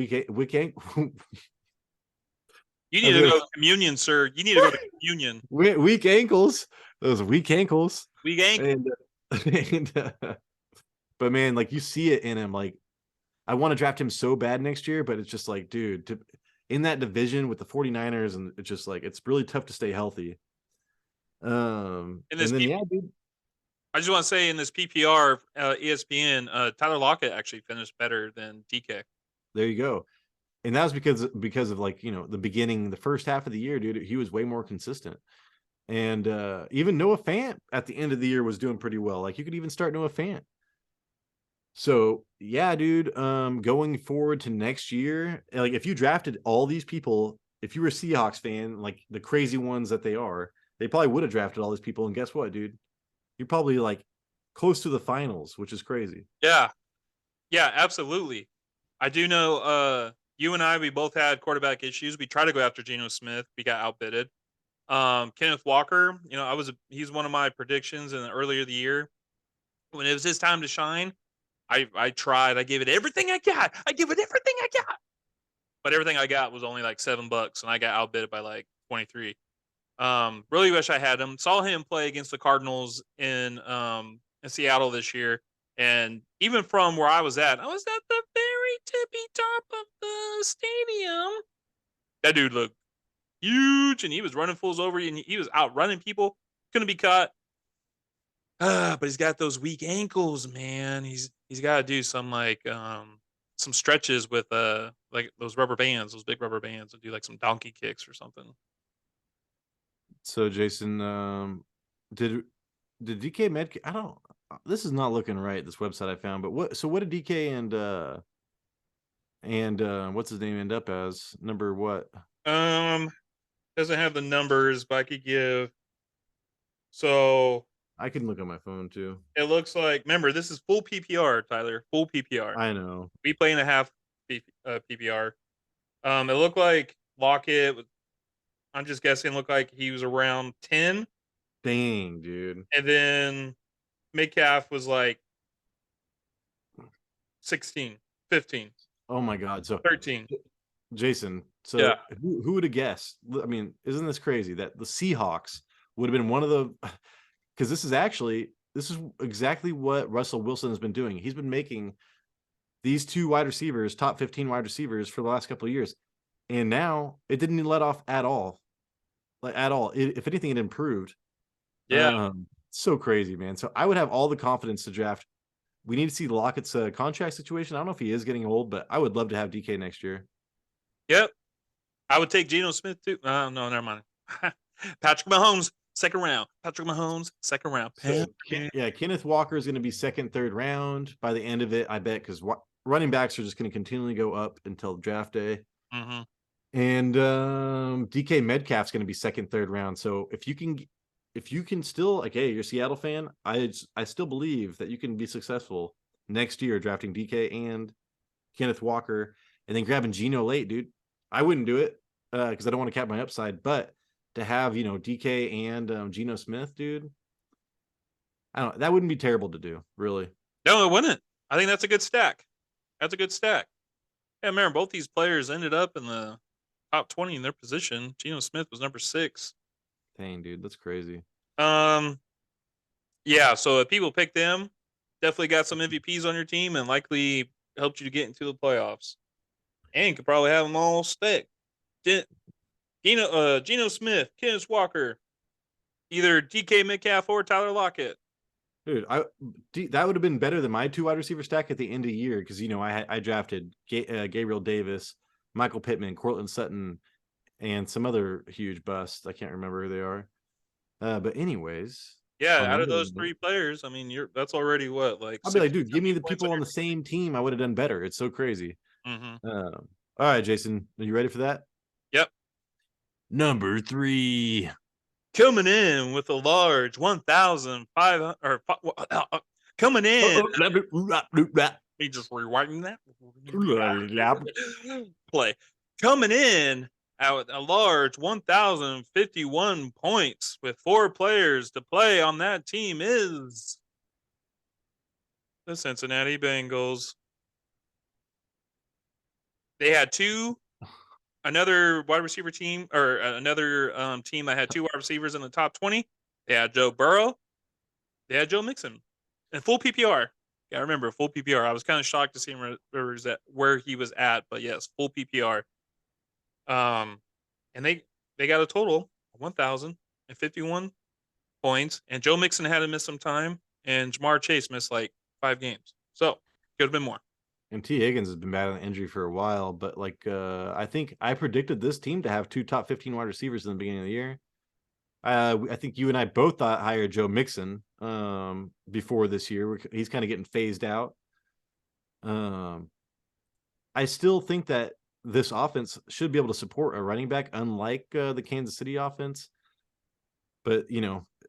You need to go to communion, sir. You need to go to communion. Weak ankles. Those weak ankles. Weak ankles. But man, like you see it in him. Like I want to draft him so bad next year, but it's just like, dude, in that division with the 49ers, and it's just like it's really tough to stay healthy. Dude. I just want to say in this PPR ESPN, Tyler Lockett actually finished better than DK. There you go. And that was because of like, the first half of the year, dude, he was way more consistent. And even Noah Fant at the end of the year was doing pretty well. Like you could even start Noah Fant. So yeah, dude, going forward to next year, like if you drafted all these people, if you were a Seahawks fan, like the crazy ones that they are, they probably would have drafted all these people. And guess what, dude? You're probably like close to the finals, which is crazy. Yeah. Yeah, absolutely. I do know you and I, we both had quarterback issues. We tried to go after Geno Smith. We got outbidded. Kenneth Walker, he's one of my predictions in the earlier the year. When it was his time to shine, I tried. I gave it everything I got. But everything I got was only like $7, and I got outbid by like 23. Really wish I had him. Saw him play against the Cardinals in Seattle this year. And even from where I was at the very tippy top of the stadium. That dude looked huge, and he was running fools over, and he was outrunning people. Couldn't be caught. But he's got those weak ankles, man. He's got to do some some stretches with like those rubber bands, those big rubber bands, and do like some donkey kicks or something. So Jason, did DK Metcalf? I don't. This is not looking right. This website I found, but what did DK and what's his name end up as? Number what? Doesn't have the numbers, but I could give. So I can look on my phone too. It looks like. Remember, this is full PPR, Tyler. Full PPR. I know. We play in a half PPR. It looked like Lockett. I'm just guessing. Looked like he was around 10. Dang, dude. And then Metcalf was like 16, 15. Oh my God. So 13. Jason. So yeah. Who would have guessed? I mean, isn't this crazy that the Seahawks would have been one of the, because this is exactly what Russell Wilson has been doing. He's been making these two wide receivers, top 15 wide receivers for the last couple of years. And now it didn't let off at all. Like at all. If anything, it improved. Yeah. So crazy, man. So I would have all the confidence to draft. We need to see Lockett's contract situation. I don't know if he is getting old, but I would love to have DK next year. Yep. I would take Geno Smith too. No, never mind. Patrick Mahomes, second round. So, yeah, Kenneth Walker is going to be second, third round by the end of it, I bet, because running backs are just going to continually go up until draft day. Mm-hmm. And DK Metcalf's going to be second, third round. So if you can still, like, hey, you're a Seattle fan, I still believe that you can be successful next year drafting DK and Kenneth Walker and then grabbing Geno late, dude. I wouldn't do it because I don't want to cap my upside, but to have, DK and Geno Smith, dude. I don't. That wouldn't be terrible to do, really. No, it wouldn't. I think that's a good stack. That's a good stack. Yeah, remember both these players ended up in the top 20 in their position. Geno Smith was number 6. Dang, dude, that's crazy. Yeah. So if people pick them, definitely got some MVPs on your team and likely helped you to get into the playoffs. And could probably have them all stick. Geno Smith, Kenneth Walker, either DK Metcalf or Tyler Lockett. Dude, that would have been better than my 2 wide receiver stack at the end of the year because I drafted Gabriel Davis, Michael Pittman, Cortland Sutton, and some other huge busts. I can't remember who they are. But anyways, yeah, out of those 3 players, I mean, that's already what, like I'll be like, dude, give me the people on the same team. I would have done better. It's so crazy. Mm-hmm. All right, Jason, are you ready for that? Yep. Number 3. Coming in with a large 1,500 or coming in. He just rewinding that play. Coming in at a large 1,051 points with 4 players to play on that team is the Cincinnati Bengals. They had another wide receiver team or another team that had 2 wide receivers in the top 20. They had Joe Burrow. They had Joe Mixon in full PPR. Yeah, I remember full PPR. I was kind of shocked to see him where he was at, but yes, full PPR. And they got a total of 1,051 points, and Joe Mixon had to miss some time, and Jamar Chase missed like 5 games. So could have been more. And T. Higgins has been battling injury for a while, but I think I predicted this team to have 2 top 15 wide receivers in the beginning of the year. I think you and I both thought hire Joe Mixon before this year. He's kind of getting phased out. I still think that this offense should be able to support a running back, unlike the Kansas City offense. But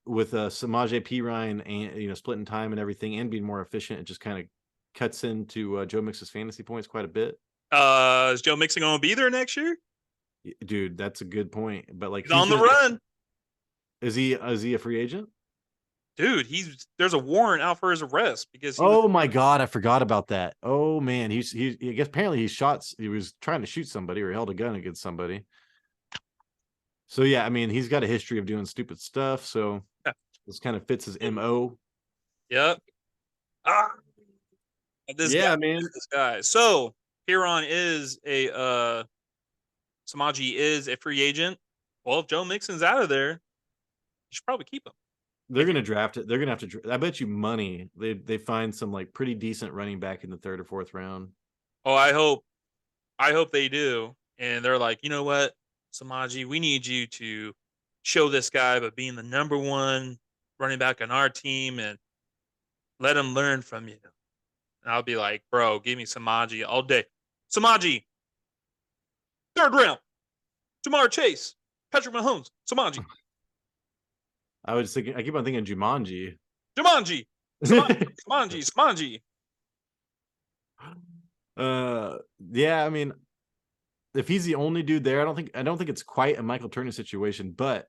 with Samaje Perine and splitting time and everything, and being more efficient, it just kind of cuts into Joe Mixon's fantasy points quite a bit. Is Joe Mixon going to be there next year? Dude, that's a good point. But like, he's on the run. Is he a free agent? Dude, there's a warrant out for his arrest because my God, I forgot about that. Oh man, I guess apparently he was trying to shoot somebody or held a gun against somebody. So yeah, I mean, he's got a history of doing stupid stuff, so this kind of fits his MO. Yep. This guy. So Huron is Samaje is a free agent. Well, if Joe Mixon's out of there, you should probably keep him. They're going to draft it. They're going to have to. I bet you money they find some like pretty decent running back in the 3rd or 4th round. Oh, I hope they do. And they're like, you know what, Samaje, we need you to show this guy by being the number 1 running back on our team and let him learn from you. And I'll be like, bro, give me Samaje all day. Samaje, 3rd round. Jamar Chase, Patrick Mahomes, Samaje. I keep on thinking Jumanji. Jumanji. Samaje. Yeah, I mean, if he's the only dude there, I don't think it's quite a Michael Turner situation, but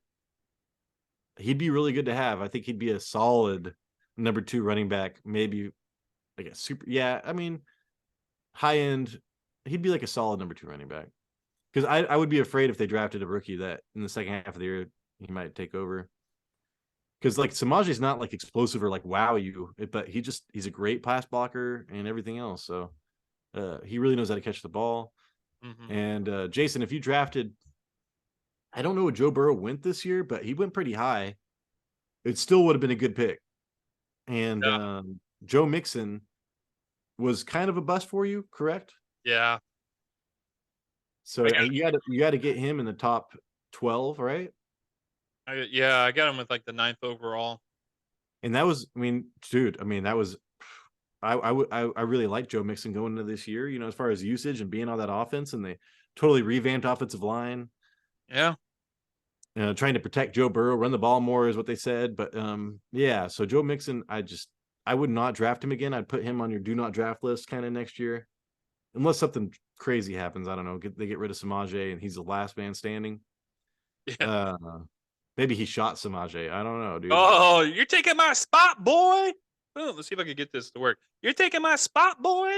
he'd be really good to have. I think he'd be a solid number 2 running back, maybe like a super. Yeah, I mean, high end. He'd be like a solid number 2 running back. Because I would be afraid if they drafted a rookie that in the second half of the year he might take over. Because like Samaje's not like explosive or like wow you, but he's a great pass blocker and everything else. So he really knows how to catch the ball. Mm-hmm. And Jason, if you drafted, I don't know what Joe Burrow went this year, but he went pretty high. It still would have been a good pick. And Joe Mixon was kind of a bust for you, correct? Yeah. So you got to get him in the top 12, right? I got him with like the 9th overall. And that was, I mean, dude, that was, I really like Joe Mixon going into this year, as far as usage and being on that offense, and they totally revamped offensive line. Yeah. Trying to protect Joe Burrow, run the ball more is what they said. But yeah, so Joe Mixon, I would not draft him again. I'd put him on your do not draft list kind of next year. Unless something crazy happens. I don't know. They get rid of Samaje and he's the last man standing. Yeah. Maybe he shot Samaje. I don't know, dude. Oh, you're taking my spot, boy. Oh, let's see if I can get this to work. You're taking my spot, boy.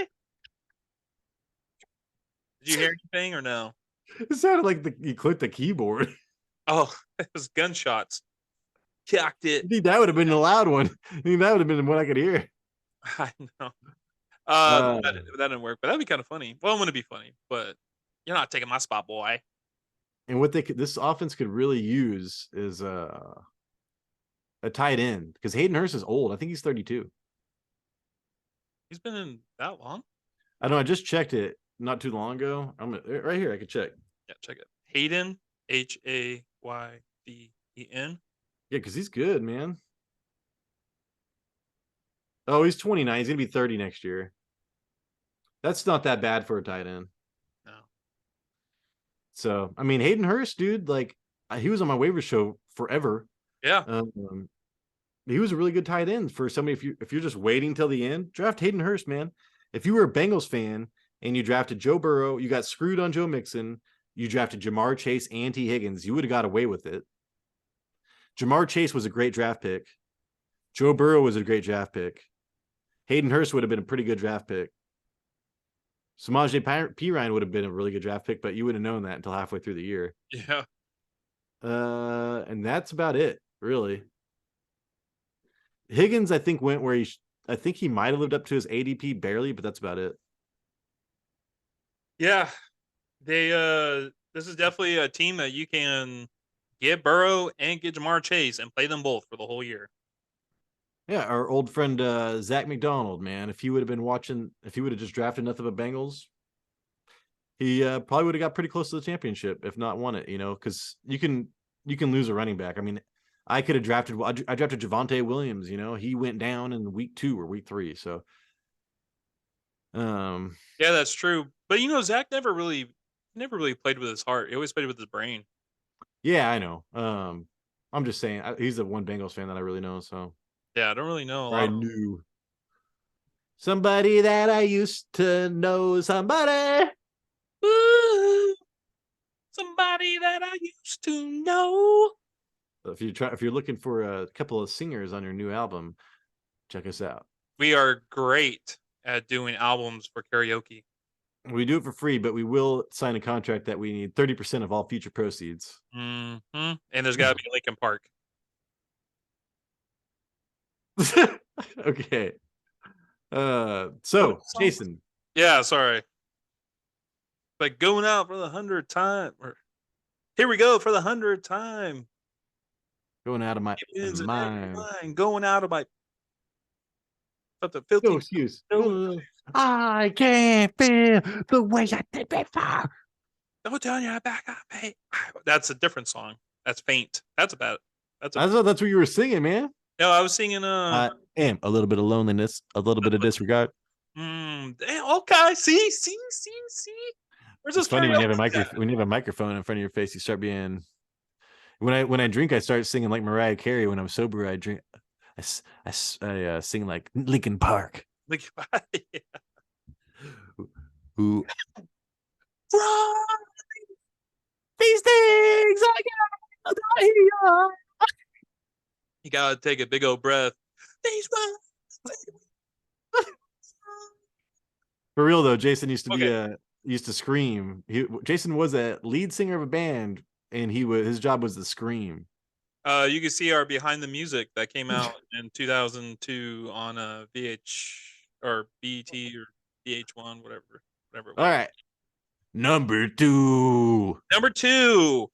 Did you hear anything or no? It sounded like he clicked the keyboard. Oh, it was gunshots. Cocked it. I think that would have been the loud one. I think that would have been the one I could hear. I know. Uh, That didn't work, but that'd be kind of funny. Well, it wouldn't be funny, but you're not taking my spot, boy. and what this offense could really use is a tight end because Hayden Hurst is old. I think he's 32. He's been in that long? I know. I just checked it not too long ago. Right here. I could check. Yeah, check it. Hayden, Hayden. Yeah, because he's good, man. Oh, he's 29. He's gonna be 30 next year. That's not that bad for a tight end. No. So, I mean, Hayden Hurst, dude, like he was on my waiver show forever. Yeah. He was a really good tight end for somebody. If you're just waiting till the end, draft Hayden Hurst, man. If you were a Bengals fan and you drafted Joe Burrow, you got screwed on Joe Mixon. You drafted Jamar Chase and T. Higgins. You would have got away with it. Jamar Chase was a great draft pick. Joe Burrow was a great draft pick. Hayden Hurst would have been a pretty good draft pick. Samaje Perine would have been a really good draft pick, but you wouldn't have known that until halfway through the year. Yeah. And that's about it, really. Higgins, I think, went where I think he might have lived up to his ADP barely, but that's about it. Yeah. This is definitely a team that you can get Burrow and get Jamar Chase and play them both for the whole year. Yeah, our old friend Zach McDonald, man. If he would have just drafted nothing but Bengals, he probably would have got pretty close to the championship, if not won it. Because you can lose a running back. I mean, I could have drafted. I drafted Javonte Williams. He went down in week 2 or week 3. So, yeah, that's true. But Zach never really played with his heart. He always played with his brain. Yeah, I know. I'm just saying he's the one Bengals fan that I really know. So. Yeah, I don't really know. I knew somebody that I used to know. Somebody. Ooh, somebody that I used to know. If you're looking for a couple of singers on your new album, check us out. We are great at doing albums for karaoke. We do it for free, but we will sign a contract that we need 30% of all future proceeds. Mm-hmm. And there's got to be Lincoln Park. Okay. So Jason. Yeah, sorry. Like going out for the 100th time. Here we go for the 100th time. Going out of my mind. Going out of my. But the filthy. No excuse. I can't feel the way I did before. Don't turn your back on me. That's a different song. That's Faint. That's about it. I thought that's what you were singing, man. No, I was singing. I am a little bit of loneliness, a little bit of disregard. Okay. See. It's funny when you have a microphone in front of your face, you start being. When I drink, I start singing like Mariah Carey. When I'm sober, I drink. I sing like Linkin Park. Yeah. Who? These things I got. You gotta take a big old breath. For real though, Jason used to scream. Jason was a lead singer of a band, and his job was to scream. You can see our behind the music that came out in 2002 on VH or BET or VH1, whatever it was. All right, number 2. Number 2,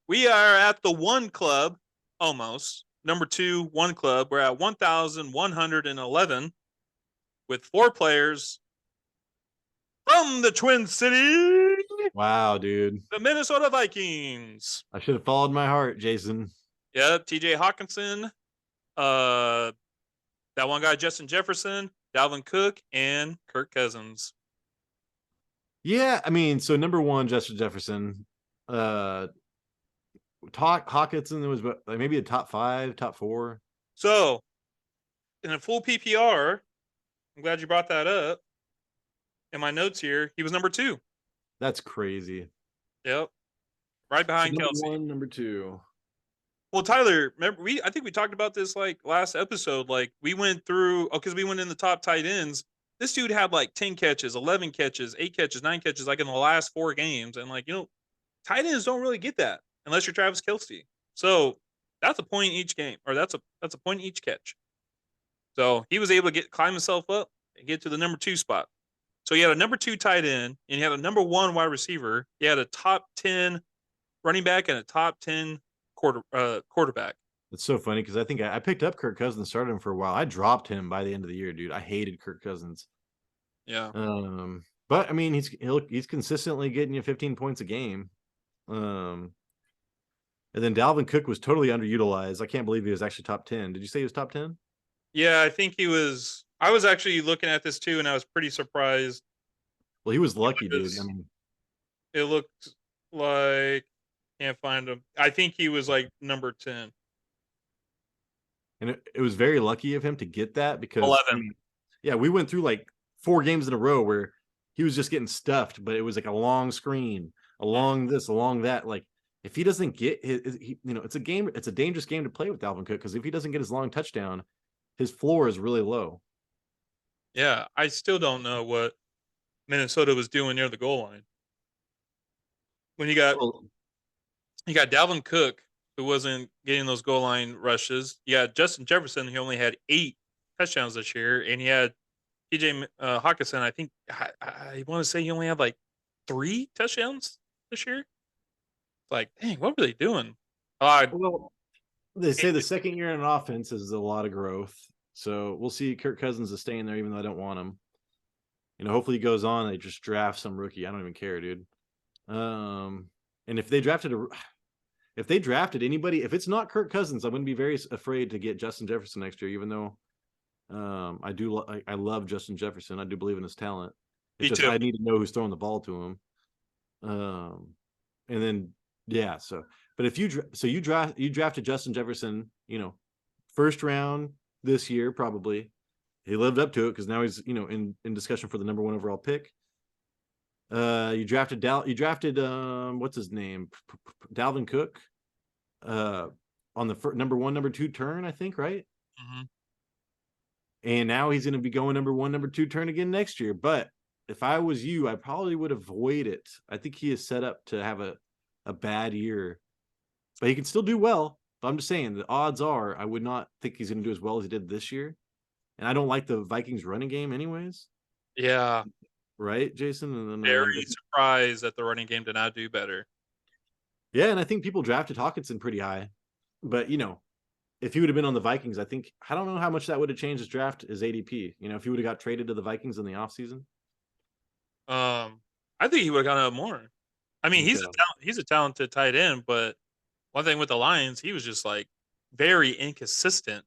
we are at the 1 club almost. Number 2, 1 club. We're at 1,111 with 4 players from the Twin Cities. Wow, dude. The Minnesota Vikings. I should have followed my heart, Jason. Yep, TJ Hawkinson, that one guy, Justin Jefferson, Dalvin Cook, and Kirk Cousins. Yeah, I mean, so number 1, Justin Jefferson. Hawkinson was maybe a top 5, top 4. So, in a full PPR, I'm glad you brought that up. In my notes here, he was number 2. That's crazy. Yep. right So behind number Kelsey. one, number two. Well, Tyler, remember I think we talked about this like last episode. Like we went through because we went in the top tight ends. This dude had like 10 catches, 11 catches, 8 catches, 9 catches, like in the last 4 games. And like, tight ends don't really get that unless you're Travis Kelsey. So that's a point each game, or that's a point each catch. So he was able to climb himself up and get to the number 2 spot. So he had a number 2 tight end, and he had a number 1 wide receiver. He had a top 10 running back and a top 10 quarterback. It's so funny because I think I picked up Kirk Cousins, started him for a while. I dropped him by the end of the year, dude. I hated Kirk Cousins. Yeah. But I mean, he's consistently getting you 15 points a game. And then Dalvin Cook was totally underutilized. I can't believe he was actually top 10. Did you say he was top 10? Yeah, I think he was. I was actually looking at this too, and I was pretty surprised. Well, he was lucky, dude. I mean, it looked like can't find him. I think he was like number 10. And it was very lucky of him to get that because 11. I mean, yeah, we went through like 4 games in a row where he was just getting stuffed, but it was like a long screen, along this, along that. Like if he doesn't get it's a dangerous game to play with Dalvin Cook because if he doesn't get his long touchdown, his floor is really low. Yeah, I still don't know what Minnesota was doing near the goal line. When you got Dalvin Cook, who wasn't getting those goal line rushes. You had Justin Jefferson, who only had 8 touchdowns this year, and he had TJ Hawkinson. I think I want to say he only had like 3 touchdowns this year. It's like, dang, what were they doing? Well, they say the second year in an offense is a lot of growth. So we'll see. Kirk Cousins is staying there, even though I don't want him. Hopefully he goes on. They just draft some rookie. I don't even care, dude. And if they drafted anybody, if it's not Kirk Cousins, I'm going to be very afraid to get Justin Jefferson next year. Even though I love Justin Jefferson, I do believe in his talent. It's just I need to know who's throwing the ball to him. And then yeah, so but if you drafted Justin Jefferson, first round this year probably. He lived up to it because now he's in discussion for the number 1 overall pick. You drafted what's his name, Dalvin Cook, on the number 1, number 2 turn, I think, right? Mm-hmm. And now he's going to be going number 1, number 2 turn again next year. But if I was you, I probably would avoid it. I think he is set up to have a bad year, but he can still do well. But I'm just saying the odds are I would not think he's going to do as well as he did this year. And I don't like the Vikings running game anyways. Yeah. Right, Jason? And then, very surprised that the running game did not do better. Yeah, and I think people drafted Hawkinson pretty high. But, if he would have been on the Vikings, I don't know how much that would have changed his draft, his ADP. If he would have got traded to the Vikings in the offseason. I think he would have gotten up more. I mean, he's a talented tight end, but one thing with the Lions, he was just like very inconsistent,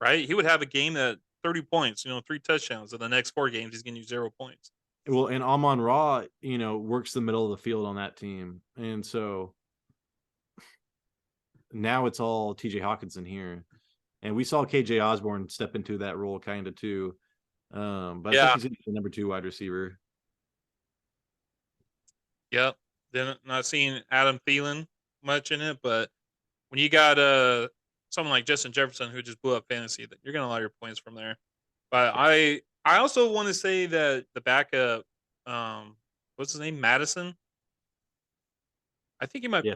right? He would have a game that 30 points, 3 touchdowns. In the next 4 games, he's going to use 0 points. Well, and Amon-Ra, works the middle of the field on that team. And so now it's all TJ Hawkinson here. And we saw KJ Osborne step into that role kind of too. But I think he's the number 2 wide receiver. Yep. Then not seeing Adam Thielen much in it, but when you got someone like Justin Jefferson who just blew up fantasy, that you're gonna allow your points from there. But I also want to say that the backup, what's his name, Madison. I think he might. Yeah,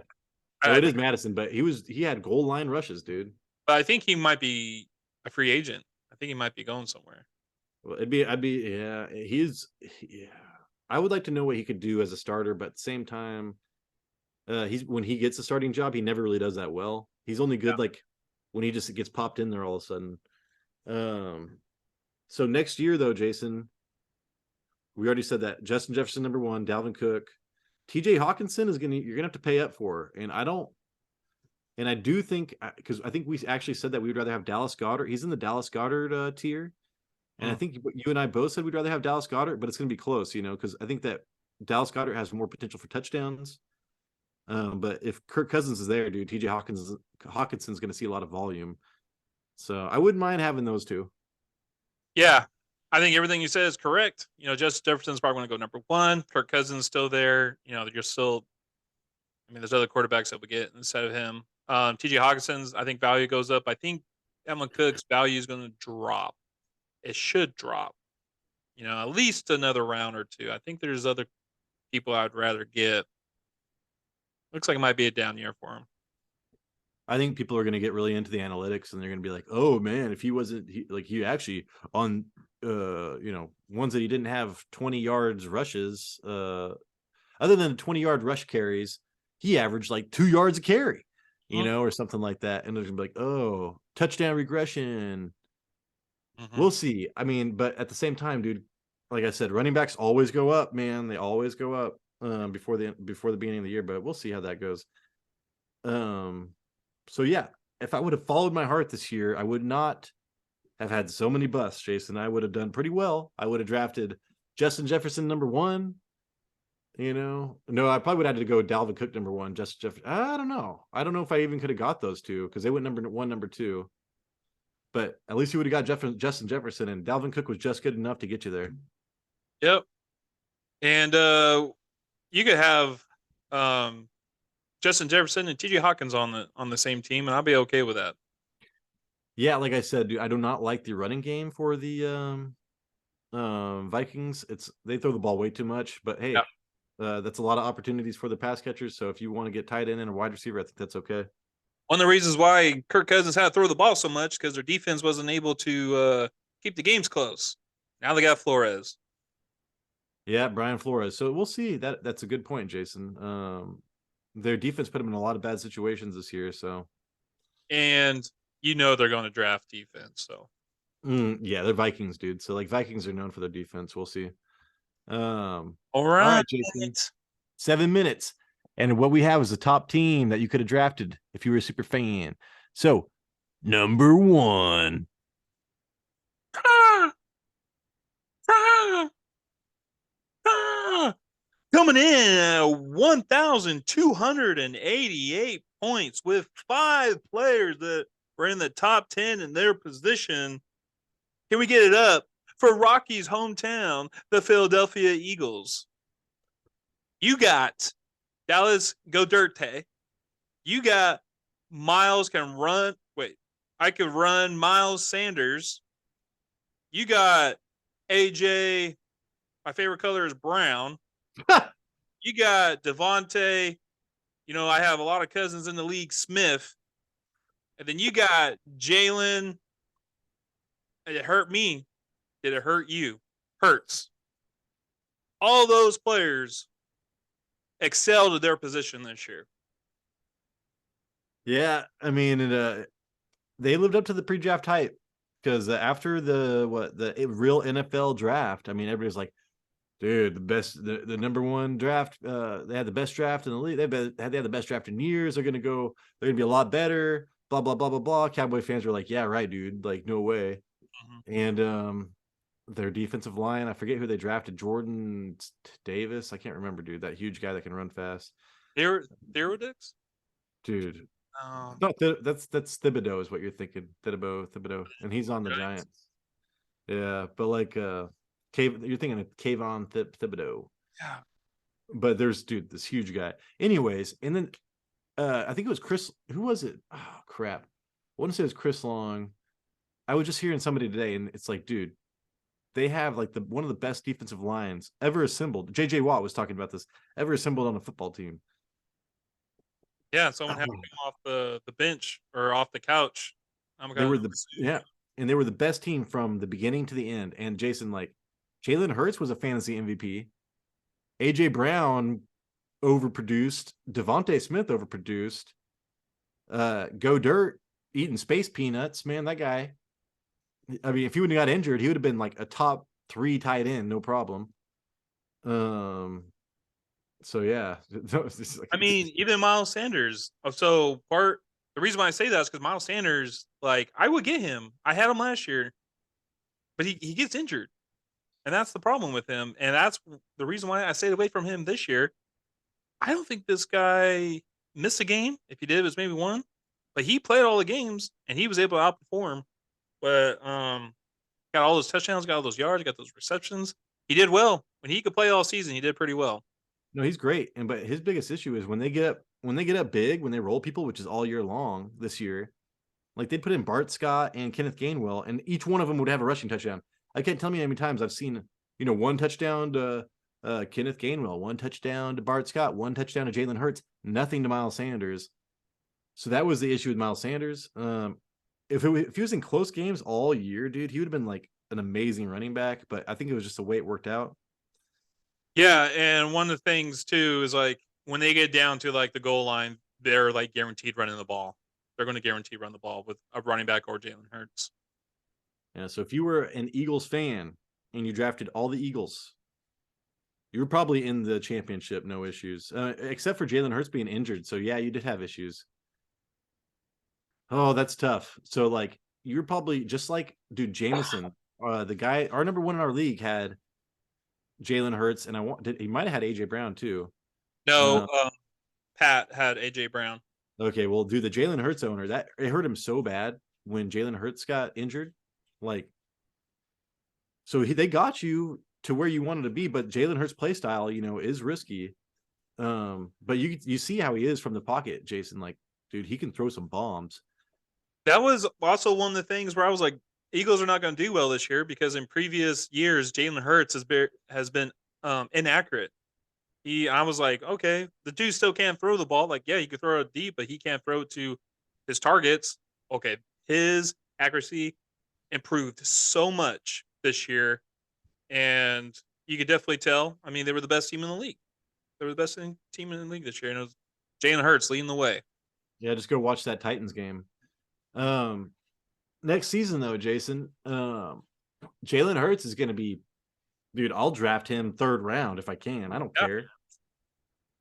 it is Madison, but he had goal line rushes, dude. But I think he might be a free agent. I think he might be going somewhere. Well, I would like to know what he could do as a starter, but at the same time, when he gets a starting job, he never really does that well. He's only good like when he just gets popped in there all of a sudden. So next year though, Jason, we already said that Justin Jefferson number 1, Dalvin Cook, TJ Hawkinson you're gonna have to pay up for, and I do think because I think we actually said that we would rather have Dallas Goedert. He's in the Dallas Goedert tier. And I think you and I both said we'd rather have Dallas Goedert, but it's going to be close, because I think that Dallas Goedert has more potential for touchdowns. But if Kirk Cousins is there, dude, TJ Hawkinson's going to see a lot of volume. So I wouldn't mind having those 2. Yeah, I think everything you said is correct. Justin Jefferson's probably going to go number 1. Kirk Cousins still there. You're still. I mean, there's other quarterbacks that would get instead of him. TJ Hawkinson's, I think value goes up. I think Emma Cook's value is going to drop. It should drop. At least another round or two. I think there's other people I'd rather get. Looks like it might be a down year for him. I think people are going to get really into the analytics, and they're going to be like, "Oh man, if he wasn't he actually on ones that he didn't have 20 yards rushes, other than 20-yard rush carries, he averaged like 2 yards a carry, or something like that." And they're going to be like, "Oh, touchdown regression." We'll see. I mean, but at the same time, dude, like I said, running backs always go up, man. They always go up before the beginning of the year, but we'll see how that goes. So yeah, if I would have followed my heart this year, I would not have had so many busts, Jason. I would have done pretty well. I would have drafted Justin Jefferson number 1. No, I probably would have had to go Dalvin Cook number 1. Justin Jefferson. I don't know. I don't know if I even could have got those two because they went number 1, number 2. But at least you would have got Justin Jefferson, and Dalvin Cook was just good enough to get you there. Yep. And you could have Justin Jefferson and TJ Hawkins on the same team, and I'll be okay with that. Yeah, like I said, dude, I do not like the running game for the Vikings. They throw the ball way too much, but hey, that's a lot of opportunities for the pass catchers. So if you want to get tight end and a wide receiver, I think that's okay. One of the reasons why Kirk Cousins had to throw the ball so much because their defense wasn't able to keep the games close. Now they got Flores. Yeah, Brian Flores. So we'll see. That's a good point, Jason. Their defense put them in a lot of bad situations this year. So, and they're going to draft defense. So, yeah, they're Vikings, dude. So like Vikings are known for their defense. We'll see. All right, Jason. 7 minutes. And what we have is a top team that you could have drafted if you were a super fan. So, number 1. Coming in at 1,288 points with 5 players that were in the top 10 in their position. Can we get it up for Rocky's hometown, the Philadelphia Eagles? You got Dallas Goderte. You got Miles can run. Wait, I could run Miles Sanders. You got AJ. My favorite color is brown. You got Devontae. I have a lot of cousins in the league, Smith. And then you got Jalen. It hurt me. Did it hurt you? Hurts. All those players excelled at their position this year. Yeah, I mean, they lived up to the pre-draft hype because after the real NFL draft, I mean, everybody's like, dude, the number 1 draft. They had the best draft in the league. They had the best draft in years. They're gonna be a lot better. Blah blah blah blah blah. Cowboy fans were like, yeah, right, dude. Like, no way. And their defensive line, I forget who they drafted. Jordan Davis. I can't remember, dude. That huge guy that can run fast. Therodix? Dude. No, that's Thibodeau is what you're thinking. Thibodeau. And he's on the Giants. Yeah, but like you're thinking of Kayvon Thibodeau. Yeah. But there's this huge guy. Anyways, and then I think it was Chris. Who was it? Oh crap. I want to say it was Chris Long. I was just hearing somebody today, and it's like, dude, they have like one of the best defensive lines ever assembled. JJ Watt was talking about this, ever assembled on a football team. Yeah, someone had to come off the bench or off the couch. They were and they were the best team from the beginning to the end. And Jason, like, Jalen Hurts was a fantasy MVP. AJ Brown overproduced. Devontae Smith overproduced. Go Dirt eating space peanuts, man. That guy. I mean, if he wouldn't have got injured, he would have been like a top 3 tight end, no problem. So yeah, I mean, even Miles Sanders. So the reason why I say that is because Miles Sanders, like, I would get him. I had him last year, but he gets injured, and that's the problem with him. And that's the reason why I stayed away from him this year. I don't think this guy missed a game. If he did, it was maybe 1, but he played all the games and he was able to outperform. But got all those touchdowns, got all those yards, got those receptions. He did well when he could play all season. He did pretty well. No, he's great. But his biggest issue is when they get up when they get up big, when they roll people, which is all year long this year, like they'd put in Bart Scott and Kenneth Gainwell, and each one of them would have a rushing touchdown. I can't tell me how many times I've seen, one touchdown to Kenneth Gainwell, one touchdown to Bart Scott, one touchdown to Jalen Hurts, nothing to Miles Sanders. So that was the issue with Miles Sanders. If he was in close games all year, dude, he would have been like an amazing running back. But I think it was just the way it worked out. Yeah, and one of the things too is like when they get down to like the goal line, they're like guaranteed running the ball. They're going to guarantee run the ball with a running back or Jalen Hurts. Yeah. So if you were an Eagles fan and you drafted all the Eagles, you were probably in the championship, no issues, except for Jalen Hurts being injured. So yeah, you did have issues. Oh, that's tough. So like you're probably just like dude Jameson, the guy, our number one in our league had Jalen Hurts, and he might have had AJ Brown too. No, Pat had AJ Brown. Okay, well, dude, the Jalen Hurts owner, that it hurt him so bad when Jalen Hurts got injured. Like, so they got you to where you wanted to be, but Jalen Hurts' play style, is risky. But you see how he is from the pocket, Jason. Like, dude, he can throw some bombs. That was also one of the things where I was like, Eagles are not going to do well this year because in previous years, Jalen Hurts has been inaccurate. I was like, okay, the dude still can't throw the ball. Like, yeah, he can throw it deep, but he can't throw it to his targets. Okay, his accuracy improved so much this year, and you could definitely tell. I mean, they were the best team in the league. They were the best team in the league this year, and it was Jalen Hurts leading the way. Yeah, just go watch that Titans game. Next season though, Jason, Jalen Hurts is going to be, dude, I'll draft him 3rd round if I can. I don't care.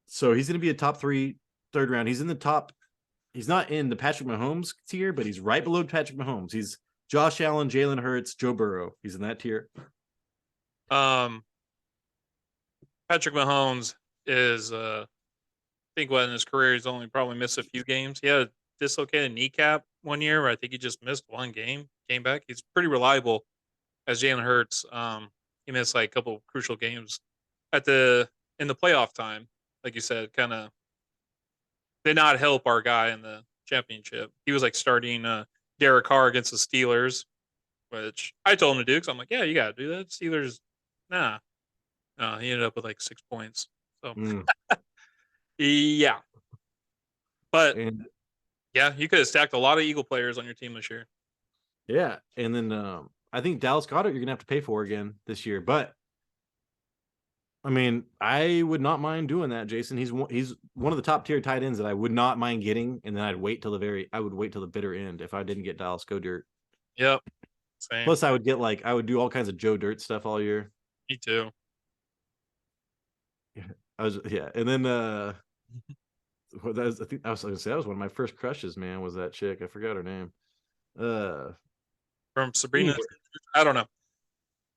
So he's going to be a top 3 3rd round. He's in the top. He's not in the Patrick Mahomes tier, but he's right below Patrick Mahomes. He's Josh Allen, Jalen Hurts, Joe Burrow. He's in that tier. Patrick Mahomes is, I think, in his career he's only probably missed a few games. He had a dislocated kneecap one year where I think he just missed one game, came back. He's pretty reliable as Jalen Hurts. He missed like a couple of crucial games in the playoff time, like you said, kind of did not help our guy in the championship. He was like starting Derek Carr against the Steelers, which I told him to do because I'm like, yeah, you got to do that. Steelers, nah. He ended up with like 6 points. So, yeah. But, yeah, you could have stacked a lot of Eagle players on your team this year. Yeah. And then I think Dallas Goedert you're going to have to pay for again this year. But, I mean, I would not mind doing that, Jason. He's one of the top tier tight ends that I would not mind getting, and then I would wait till the bitter end if I didn't get Dallas Goedert. Yep. Same. Plus, I would do all kinds of Joe Dirt stuff all year. Me too. And then I think I was going to say that was one of my first crushes, man, was that chick. I forgot her name. From Sabrina. I don't know.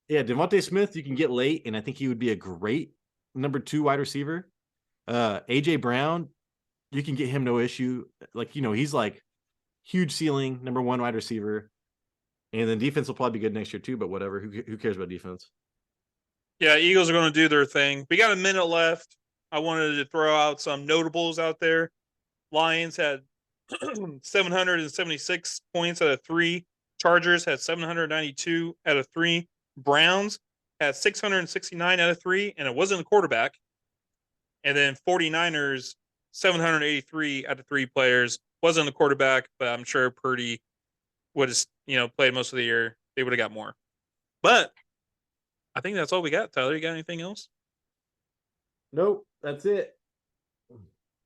Yeah, Devontae Smith, you can get late, and I think he would be a great number 2 wide receiver. AJ Brown, you can get him no issue. Like, he's like huge ceiling, number 1 wide receiver. And then defense will probably be good next year too, but whatever. Who cares about defense? Yeah, Eagles are going to do their thing. We got a minute left. I wanted to throw out some notables out there. Lions had 776 points out of 3. Chargers had 792 out of 3. Browns had 669 out of 3, and it wasn't a quarterback. And then 49ers, 783 out of 3 players. Wasn't a quarterback, but I'm sure Purdy would have, played most of the year. They would have got more. But I think that's all we got. Tyler, you got anything else? Nope, that's it.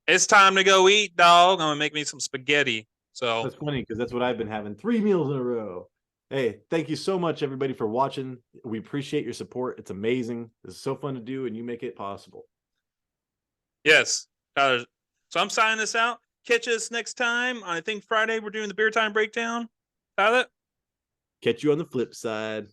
It's time to go eat, dog. I'm going to make me some spaghetti. So that's funny because that's what I've been having 3 meals in a row. Hey, thank you so much, everybody, for watching. We appreciate your support. It's amazing. This is so fun to do, and you make it possible. Yes. So I'm signing this out. Catch us next time. I think Friday we're doing the beer time breakdown. Tyler? Catch you on the flip side.